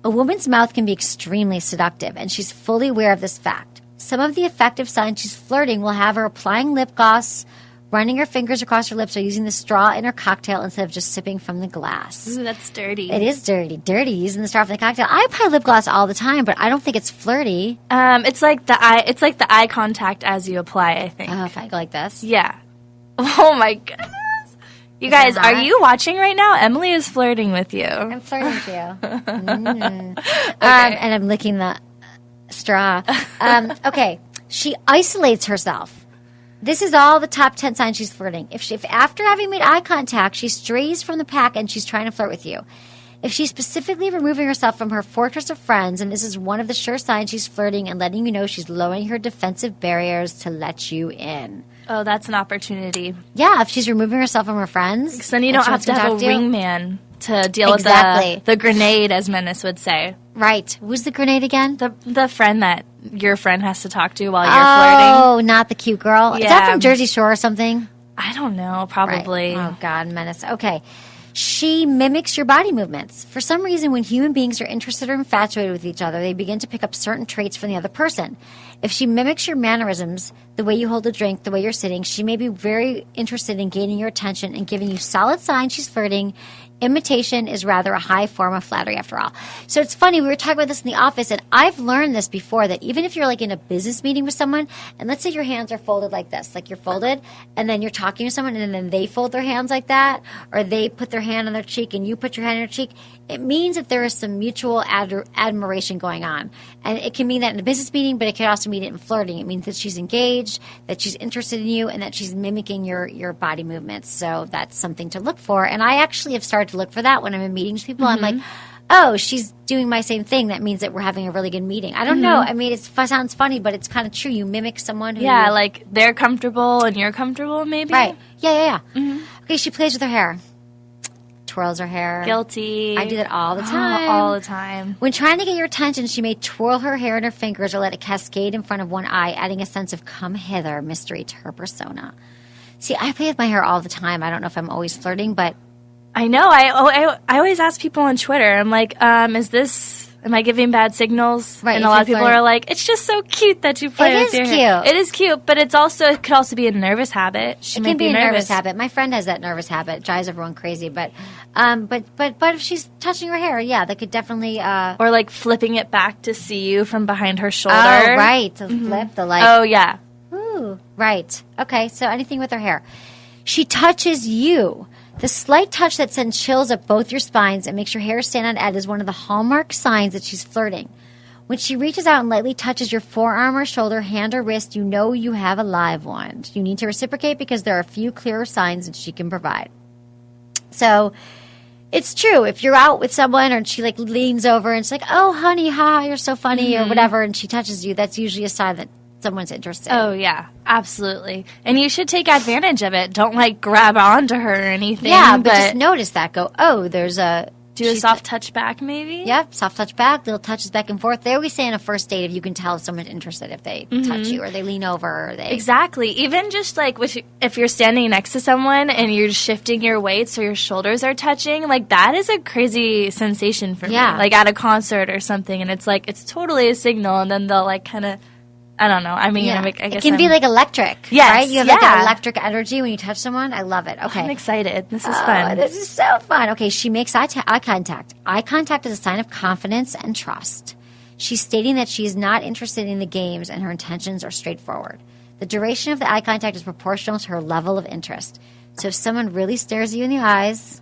A woman's mouth can be extremely seductive, and she's fully aware of this fact. Some of the effective signs she's flirting will have her applying lip gloss, running her fingers across her lips, or using the straw in her cocktail instead of just sipping from the glass. Ooh, that's dirty. It is dirty. Dirty, using the straw from the cocktail. I apply lip gloss all the time, but I don't think it's flirty. It's like the eye contact as you apply, I think. Oh, if I go like this? Yeah. Oh, my goodness. You guys, are you watching right now? Emily is flirting with you. I'm flirting with you. Okay. And I'm licking the straw. Okay. She isolates herself. This is all the top 10 signs she's flirting. If after having made eye contact, she strays from the pack and she's trying to flirt with you. If she's specifically removing herself from her fortress of friends, and this is one of the sure signs she's flirting and letting you know she's lowering her defensive barriers to let you in. Oh, that's an opportunity. Yeah, if she's removing herself from her friends. Because then you don't have to have a wingman to deal with the grenade, as Menace would say. Right. Who's the grenade again? The friend that your friend has to talk to while you're flirting. Oh, not the cute girl. Yeah. Is that from Jersey Shore or something? I don't know. Probably. Right. Oh, God, Menace. Okay. She mimics your body movements. For some reason, when human beings are interested or infatuated with each other, they begin to pick up certain traits from the other person. If she mimics your mannerisms, the way you hold a drink, the way you're sitting, she may be very interested in gaining your attention and giving you solid signs she's flirting. Imitation is rather a high form of flattery after all. So it's funny, we were talking about this in the office, and I've learned this before, that even if you're like in a business meeting with someone, and let's say your hands are folded like this, like you're folded, and then you're talking to someone, and then they fold their hands like that, or they put their hand on their cheek and you put your hand on your cheek, it means that there is some mutual admiration going on. And it can mean that in a business meeting, but it can also mean it in flirting. It means that she's engaged, that she's interested in you, and that she's mimicking your body movements. So that's something to look for. And I actually have started to look for that when I'm in meetings with people. I'm like, oh, she's doing my same thing. That means that we're having a really good meeting. I don't know. I mean, it sounds funny, but it's kind of true. You mimic someone who... Yeah, like they're comfortable and you're comfortable, maybe? Right. Yeah. Okay, she plays with her hair. Twirls her hair. Guilty. I do that all the time. All the time. When trying to get your attention, she may twirl her hair in her fingers or let it cascade in front of one eye, adding a sense of come hither mystery to her persona. See, I play with my hair all the time. I don't know if I'm always flirting, but... I know. I always ask people on Twitter, I'm like, am I giving bad signals? Right, and a lot of people are like, it's just so cute that you play with your hair. It is cute, but it could also be a nervous habit. It can be a nervous habit. My friend has that nervous habit. It drives everyone crazy. But if she's touching her hair, yeah, that could definitely... or like flipping it back to see you from behind her shoulder. Oh, right. To flip the like... Oh, yeah. Ooh, right. Okay, so anything with her hair. She touches you. The slight touch that sends chills up both your spines and makes your hair stand on end is one of the hallmark signs that she's flirting. When she reaches out and lightly touches your forearm or shoulder, hand or wrist, you know you have a live one. You need to reciprocate because there are a few clearer signs that she can provide. So it's true. If you're out with someone and she like leans over and she's like, oh, honey, hi, you're so funny or whatever, and she touches you, that's usually a sign that someone's interested. Oh, yeah, absolutely. And you should take advantage of it. Don't, like, grab onto her or anything. Yeah, but just notice that. Go, oh, there's a... Do a soft touch back, maybe? Yep, soft touch back, little touches back and forth. They always say on a first date if you can tell if someone's interested if they touch you or they lean over or they... Exactly. Even just, like, if you're standing next to someone and you're shifting your weight so your shoulders are touching, like, that is a crazy sensation for me. Like, at a concert or something, and it's, like, it's totally a signal, and then they'll, like, kind of... I don't know. I mean, I guess it can be like electric. Yes, right? You have like an electric energy when you touch someone. I love it. Okay. I'm excited. This is fun. This is so fun. Okay, she makes eye contact. Eye contact is a sign of confidence and trust. She's stating that she is not interested in the games and her intentions are straightforward. The duration of the eye contact is proportional to her level of interest. So if someone really stares you in the eyes,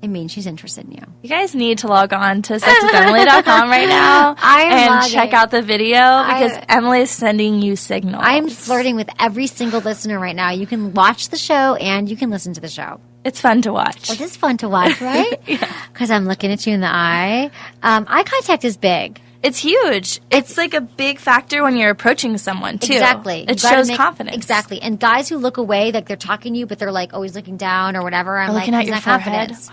it means she's interested in you. You guys need to log on to sexwithemily.com right now and check out the video because Emily is sending you signals. I'm flirting with every single listener right now. You can watch the show and you can listen to the show. It's fun to watch. It is fun to watch, right? Because I'm looking at you in the eye. Eye contact is big. It's huge. It's like a big factor when you're approaching someone, too. Exactly. It shows confidence. Exactly. And guys who look away, like they're talking to you, but they're like always looking down or whatever. I'm looking at your forehead. Confidence.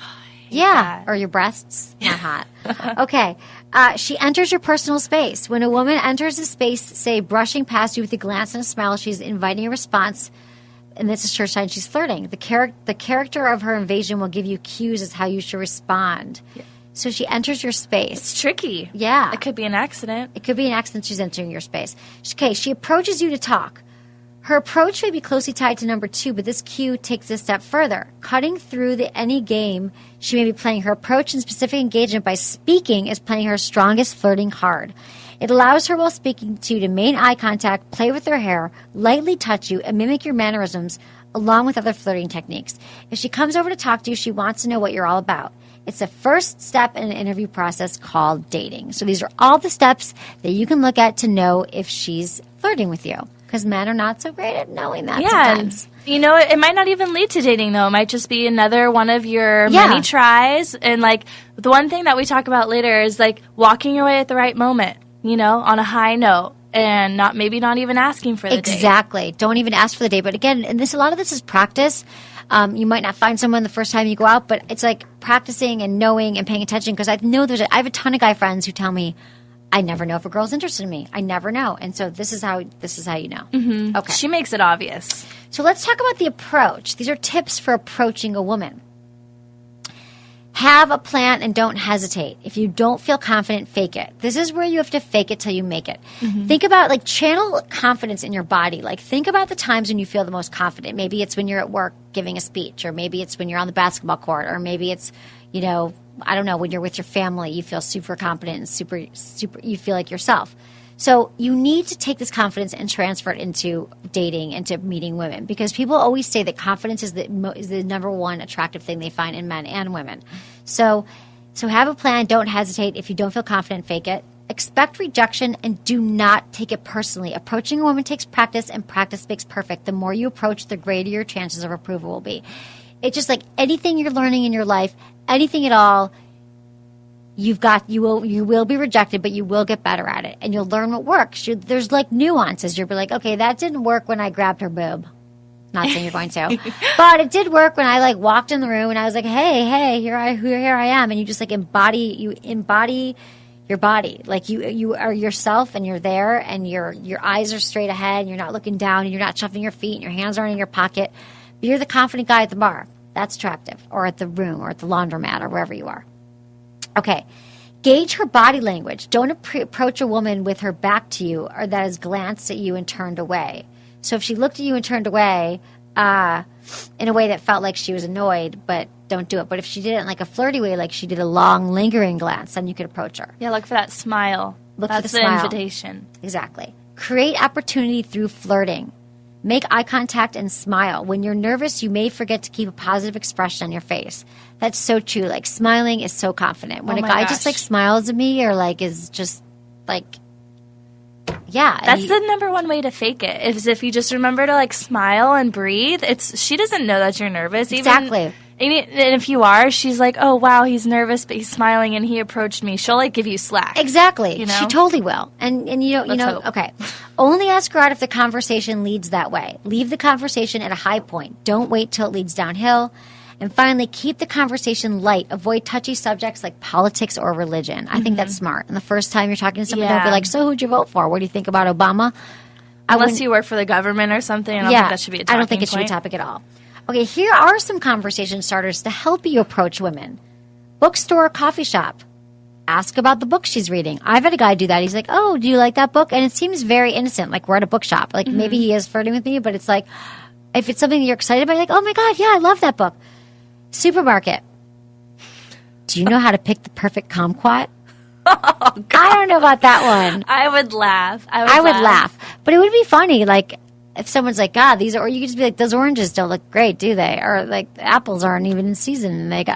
Yeah, or your breasts. Not hot. Okay. She enters your personal space. When a woman enters a space, say, brushing past you with a glance and a smile, she's inviting a response, and that's a sure sign she's flirting. The character of her invasion will give you cues as how you should respond. Yeah. So she enters your space. It's tricky. Yeah. It could be an accident. It could be an accident she's entering your space. Okay, she approaches you to talk. Her approach may be closely tied to number 2, but this cue takes it a step further. Cutting through any game she may be playing, her approach and specific engagement by speaking is playing her strongest flirting card. It allows her while speaking to you to maintain eye contact, play with her hair, lightly touch you, and mimic your mannerisms along with other flirting techniques. If she comes over to talk to you, she wants to know what you're all about. It's the first step in an interview process called dating. So these are all the steps that you can look at to know if she's flirting with you. because men are not so great at knowing that Yeah. sometimes. You know, it might not even lead to dating, though. It might just be another one of your many tries. And, like, the one thing that we talk about later is, like, walking away at the right moment, you know, on a high note. And not even asking for the date. Exactly. Don't even ask for the date. But again, and a lot of this is practice. You might not find someone the first time you go out, but it's like practicing and knowing and paying attention. Because I have a ton of guy friends who tell me, I never know if a girl's interested in me. I never know. And so this is how you know. Mm-hmm. Okay. She makes it obvious. So let's talk about the approach. These are tips for approaching a woman. Have a plan and don't hesitate. If you don't feel confident, fake it. This is where you have to fake it till you make it. Mm-hmm. Think about, like, channel confidence in your body. Like, think about the times when you feel the most confident. Maybe it's when you're at work giving a speech, or maybe it's when you're on the basketball court, or maybe it's, you know, I don't know, when you're with your family, you feel super confident and super, you feel like yourself. So you need to take this confidence and transfer it into dating, into meeting women, because people always say that confidence is the number one attractive thing they find in men and women. So have a plan. Don't hesitate. If you don't feel confident, fake it. Expect rejection and do not take it personally. Approaching a woman takes practice, and practice makes perfect. The more you approach, the greater your chances of approval will be. It's just like anything you're learning in your life, anything at all. You will be rejected, but you will get better at it, and you'll learn what works. There's like nuances. You'll be like, okay, that didn't work when I grabbed her boob. Not saying you're going to, but it did work when I like walked in the room and I was like, hey, here I am, and you just like embody your body, like you are yourself, and you're there, and your eyes are straight ahead, and you're not looking down, and you're not shuffling your feet, and your hands aren't in your pocket. But you're the confident guy at the bar. That's attractive, or at the room, or at the laundromat, or wherever you are. Okay, gauge her body language. Don't approach a woman with her back to you, or that has glanced at you and turned away. So if she looked at you and turned away in a way that felt like she was annoyed, but don't do it. But if she did it in like a flirty way, like she did a long, lingering glance, then you could approach her. Yeah, look for that smile. That's the invitation. Exactly. Create opportunity through flirting. Make eye contact and smile. When you're nervous, you may forget to keep a positive expression on your face. That's so true. Like, smiling is so confident. When a guy just like smiles at me, or like is just like, yeah. That's the number one way to fake it, is if you just remember to like smile and breathe. She doesn't know that you're nervous. Exactly. And if you are, she's like, oh, wow, he's nervous, but he's smiling and he approached me. She'll like give you slack. Exactly. You know? She totally will. And you know, hope. Okay. Only ask her out if the conversation leads that way. Leave the conversation at a high point. Don't wait till it leads downhill. And finally, keep the conversation light. Avoid touchy subjects like politics or religion. I think that's smart. And the first time you're talking to someone, don't be like, so who'd you vote for? What do you think about Obama? Unless you work for the government or something, I don't think that should be a topic. I don't think it should be a topic at all. Okay, here are some conversation starters to help you approach women. Bookstore or coffee shop. Ask about the book she's reading. I've had a guy do that. He's like, oh, do you like that book? And it seems very innocent, like we're at a bookshop. Like maybe he is flirting with me, but it's like, if it's something that you're excited about, you're like, oh my God, yeah, I love that book. Supermarket. Do you know how to pick the perfect kumquat? Oh, God. I don't know about that one. I would laugh. I would laugh. But it would be funny, like, if someone's like, God, these are, or you could just be like, those oranges don't look great, do they? Or like, the apples aren't even in season. And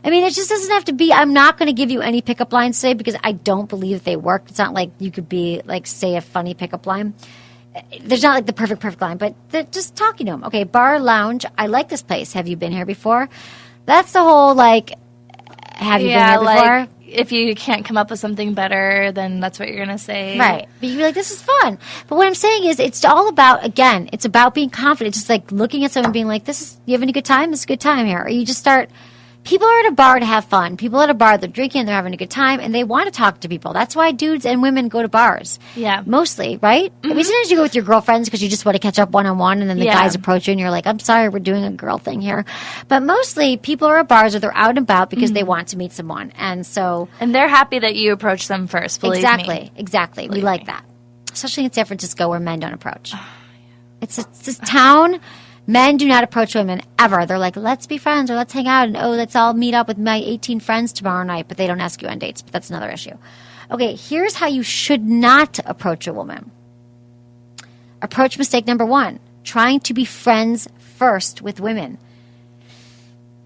it just doesn't have to be, I'm not going to give you any pickup lines today because I don't believe they work. It's not like you could be like, say a funny pickup line. There's not like the perfect line, but just talking to them. Okay, bar, lounge. I like this place. Have you been here before? That's the whole like, have you been here before? Like, if you can't come up with something better, then that's what you're going to say. Right. But you'd be like, this is fun. But what I'm saying is it's all about, again, it's about being confident. Just like looking at someone and being like, you having a good time? It's a good time here. Or you just start, people are at a bar to have fun. People at a bar, they're drinking, they're having a good time, and they want to talk to people. That's why dudes and women go to bars. Yeah. Mostly, right? Mm-hmm. I mean, sometimes you go with your girlfriends because you just want to catch up one-on-one, and then the guys approach you, and you're like, I'm sorry, we're doing a girl thing here. But mostly, people are at bars or they're out and about because they want to meet someone. And so... And they're happy that you approach them first, believe me. Exactly. We like that. Especially in San Francisco where men don't approach. It's this town... Men do not approach women ever. They're like, let's be friends or let's hang out and let's all meet up with my 18 friends tomorrow night. But they don't ask you on dates. But that's another issue. Okay, here's how you should not approach a woman. Approach mistake number 1, trying to be friends first with women.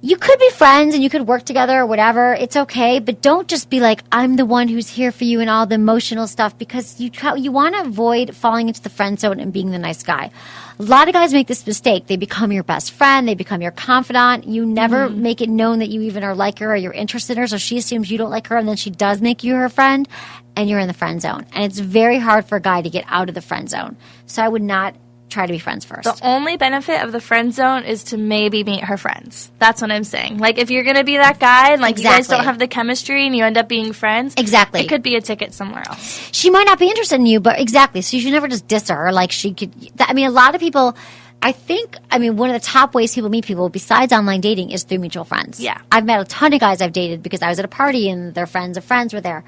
you could be friends and you could work together or whatever. It's okay, but don't just be like, I'm the one who's here for you and all the emotional stuff, because you want to avoid falling into the friend zone and being the nice guy. A lot of guys make this mistake. They become your best friend. They become your confidant. You never make it known that you even are like her or you're interested in her, so she assumes you don't like her, and then she does make you her friend, and you're in the friend zone. And it's very hard for a guy to get out of the friend zone. So I would not try to be friends first. The only benefit of the friend zone is to maybe meet her friends. That's what I'm saying. Like, if you're going to be that guy and, like, you guys don't have the chemistry and you end up being friends, exactly, it could be a ticket somewhere else. She might not be interested in you, but exactly. So you should never just diss her. Like, she could, I mean, a lot of people, one of the top ways people meet people besides online dating is through mutual friends. Yeah. I've met a ton of guys I've dated because I was at a party and their friends of friends were there.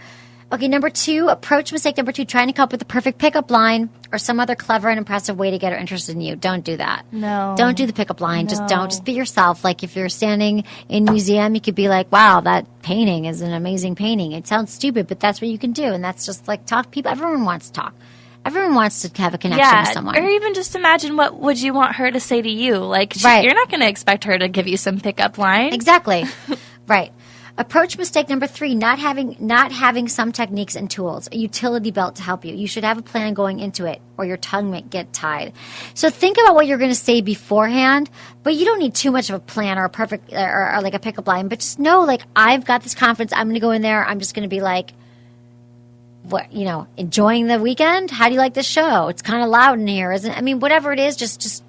Okay, mistake number two, trying to come up with the perfect pickup line or some other clever and impressive way to get her interested in you. Don't do that. No. Don't do the pickup line. No. Just don't. Just be yourself. Like, if you're standing in a museum, you could be like, wow, that painting is an amazing painting. It sounds stupid, but that's what you can do. And that's just like talk. People, everyone wants to talk. Everyone wants to have a connection with someone. Or even just imagine what would you want her to say to you. Like, you're not going to expect her to give you some pickup line. Exactly. Right. Approach mistake number 3, not having some techniques and tools, a utility belt to help you. You should have a plan going into it, or your tongue might get tied. So think about what you're going to say beforehand, but you don't need too much of a plan or a perfect or like a pickup line. But just know, like, I've got this confidence. I'm going to go in there. I'm just going to be like, enjoying the weekend. How do you like this show? It's kind of loud in here, isn't it? I mean, whatever it is, just.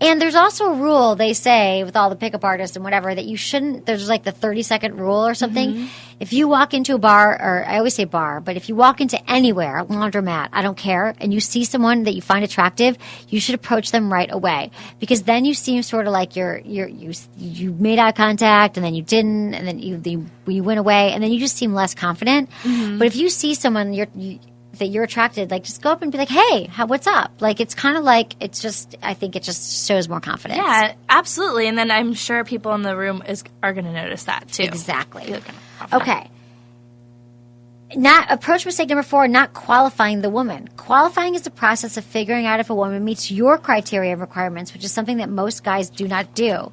And there's also a rule, they say, with all the pickup artists and whatever, that you shouldn't, there's like the 30-second rule or something. Mm-hmm. If you walk into a bar, or I always say bar, but if you walk into anywhere, laundromat, I don't care, and you see someone that you find attractive, you should approach them right away. Because then you seem sort of like you made eye contact, and then you didn't, and then you went away, and then you just seem less confident. Mm-hmm. But if you see someone that you're attracted, like, just go up and be like, hey, what's up? Like, it's kind of like, I think it just shows more confidence. Yeah, absolutely. And then I'm sure people in the room are going to notice that too. Exactly. Okay. Approach mistake number 4, not qualifying the woman. Qualifying is the process of figuring out if a woman meets your criteria and requirements, which is something that most guys do not do.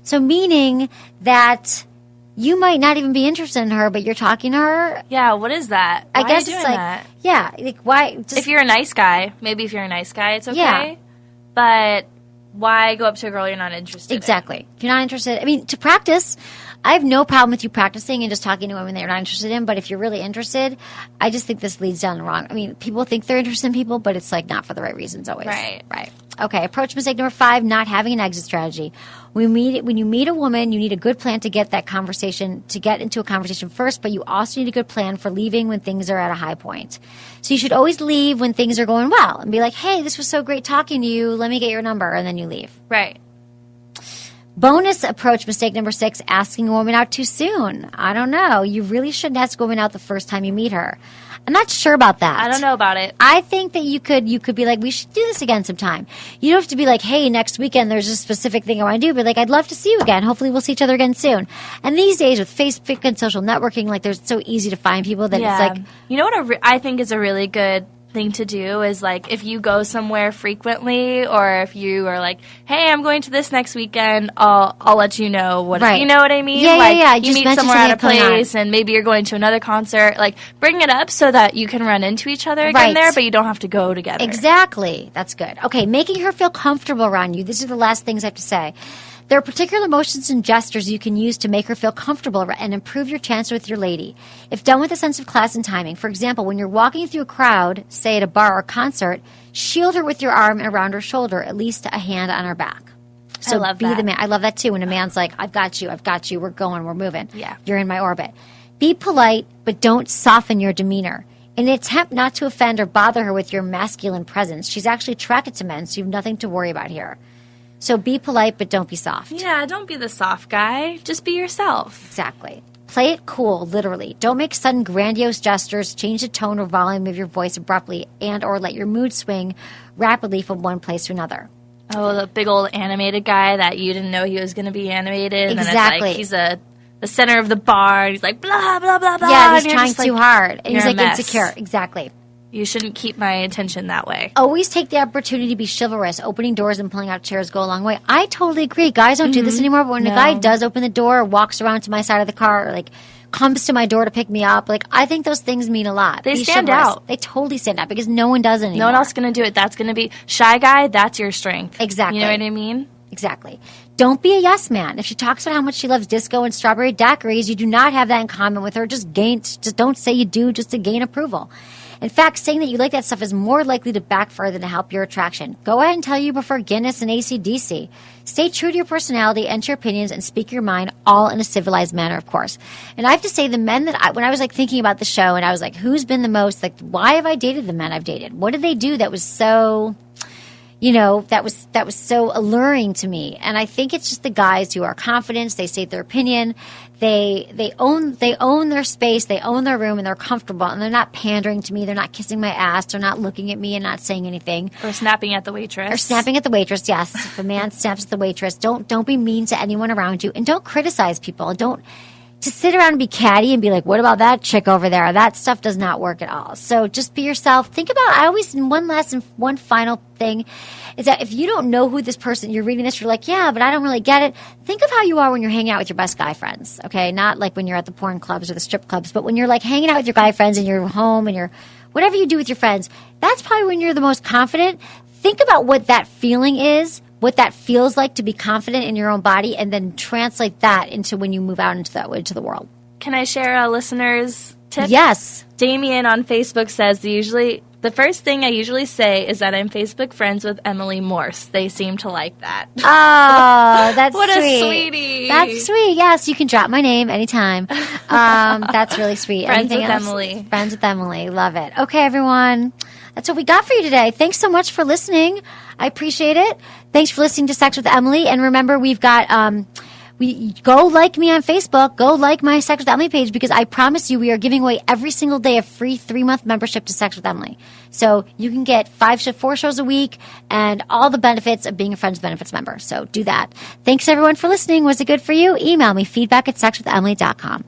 So meaning that you might not even be interested in her, but you're talking to her. Yeah, what is that? Why I guess are you it's doing like, that? Yeah, like, why? If you're a nice guy, it's okay. Yeah. But why go up to a girl you're not interested in? Exactly. If you're not interested, I mean, to practice, I have no problem with you practicing and just talking to women that you're not interested in. But if you're really interested, I just think this leads down the wrong. I mean, people think they're interested in people, but it's like not for the right reasons always. Right. Okay. Approach mistake number 5, not having an exit strategy. When you meet a woman, you need a good plan to get into a conversation first, but you also need a good plan for leaving when things are at a high point. So you should always leave when things are going well and be like, hey, this was so great talking to you. Let me get your number. And then you leave. Right. Bonus approach mistake number 6, asking a woman out too soon. I don't know. You really shouldn't ask a woman out the first time you meet her. I'm not sure about that. I don't know about it. I think that you could be like, we should do this again sometime. You don't have to be like, hey, next weekend there's a specific thing I want to do, but like, I'd love to see you again. Hopefully we'll see each other again soon. And these days with Facebook and social networking, like, there's so easy to find people that it's like. You know what I think is a really good thing to do is, like, if you go somewhere frequently, or if you are like, hey, I'm going to this next weekend, I'll let you know what. Right. You know what I mean? Yeah. You meet somewhere at a place and maybe you're going to another concert. Like, bring it up so that you can run into each other again there, but you don't have to go together. Exactly. That's good. Okay, making her feel comfortable around you. These are the last things I have to say. There are particular motions and gestures you can use to make her feel comfortable and improve your chance with your lady. If done with a sense of class and timing, for example, when you're walking through a crowd, say at a bar or concert, shield her with your arm around her shoulder, at least a hand on her back. So I love be that. the man. I love that too. When a man's like, I've got you, we're going, we're moving. Yeah. You're in my orbit. Be polite, but don't soften your demeanor. In an attempt not to offend or bother her with your masculine presence, she's actually attracted to men, so you have nothing to worry about here. So be polite, but don't be soft. Yeah, don't be the soft guy. Just be yourself. Exactly. Play it cool, literally. Don't make sudden grandiose gestures, change the tone or volume of your voice abruptly, and or let your mood swing rapidly from one place to another. Oh, the big old animated guy that you didn't know he was going to be animated. And exactly. then it's like he's the center of the bar. And he's like, blah, blah, blah, blah. Yeah, he's trying too hard. And he's like mess. Insecure. Exactly. You shouldn't keep my attention that way. Always take the opportunity to be chivalrous. Opening doors and pulling out chairs go a long way. I totally agree. Guys don't do this anymore, but when a guy does open the door, or walks around to my side of the car, or like comes to my door to pick me up, like I think those things mean a lot. They Be stand chivalrous. out. They totally stand out because no one does it anymore. No one else is going to do it. That's going to be shy guy. That's your strength. Exactly. You know what I mean? Exactly. Don't be a yes man. If she talks about how much she loves disco and strawberry daiquiris, you do not have that in common with her. Just don't say you do just to gain approval. In fact, saying that you like that stuff is more likely to backfire than to help your attraction. Go ahead and tell you prefer Guinness and AC/DC. Stay true to your personality and to your opinions and speak your mind, all in a civilized manner, of course. And I have to say, the men that when I was like thinking about the show and I was like, who's been the most, like, why have I dated the men I've dated? What did they do that was so, that was so alluring to me? And I think it's just the guys who are confident, they state their opinion, they own their space, they own their room, and they're comfortable, and they're not pandering to me, they're not kissing my ass, they're not looking at me and not saying anything. Or snapping at the waitress. Yes. If a man snaps at the waitress, don't be mean to anyone around you, and don't criticize people. Don't to sit around and be catty and be like, what about that chick over there? That stuff does not work at all. So just be yourself. Think about, one final thing is that if you don't know who this person, you're reading this, you're like, yeah, but I don't really get it. Think of how you are when you're hanging out with your best guy friends, okay? Not like when you're at the porn clubs or the strip clubs, but when you're like hanging out with your guy friends and you're home and you're, whatever you do with your friends, that's probably when you're the most confident. Think about what that feeling is, what that feels like to be confident in your own body, and then translate that into when you move out into the world. Can I share a listener's tip? Yes. Damien on Facebook says, the first thing I usually say is that I'm Facebook friends with Emily Morse. They seem to like that. Oh, that's what sweet. A sweetie. That's sweet. Yes, you can drop my name anytime. That's really sweet. Friends Anything with else? Emily. Friends with Emily. Love it. Okay, everyone. That's what we got for you today. Thanks so much for listening. I appreciate it. Thanks for listening to Sex with Emily. And remember, we've got go like me on Facebook. Go like my Sex with Emily page, because I promise you we are giving away every single day a free 3-month membership to Sex with Emily. So you can get 4 shows a week and all the benefits of being a Friends Benefits member. So do that. Thanks, everyone, for listening. Was it good for you? Email me, feedback@sexwithemily.com.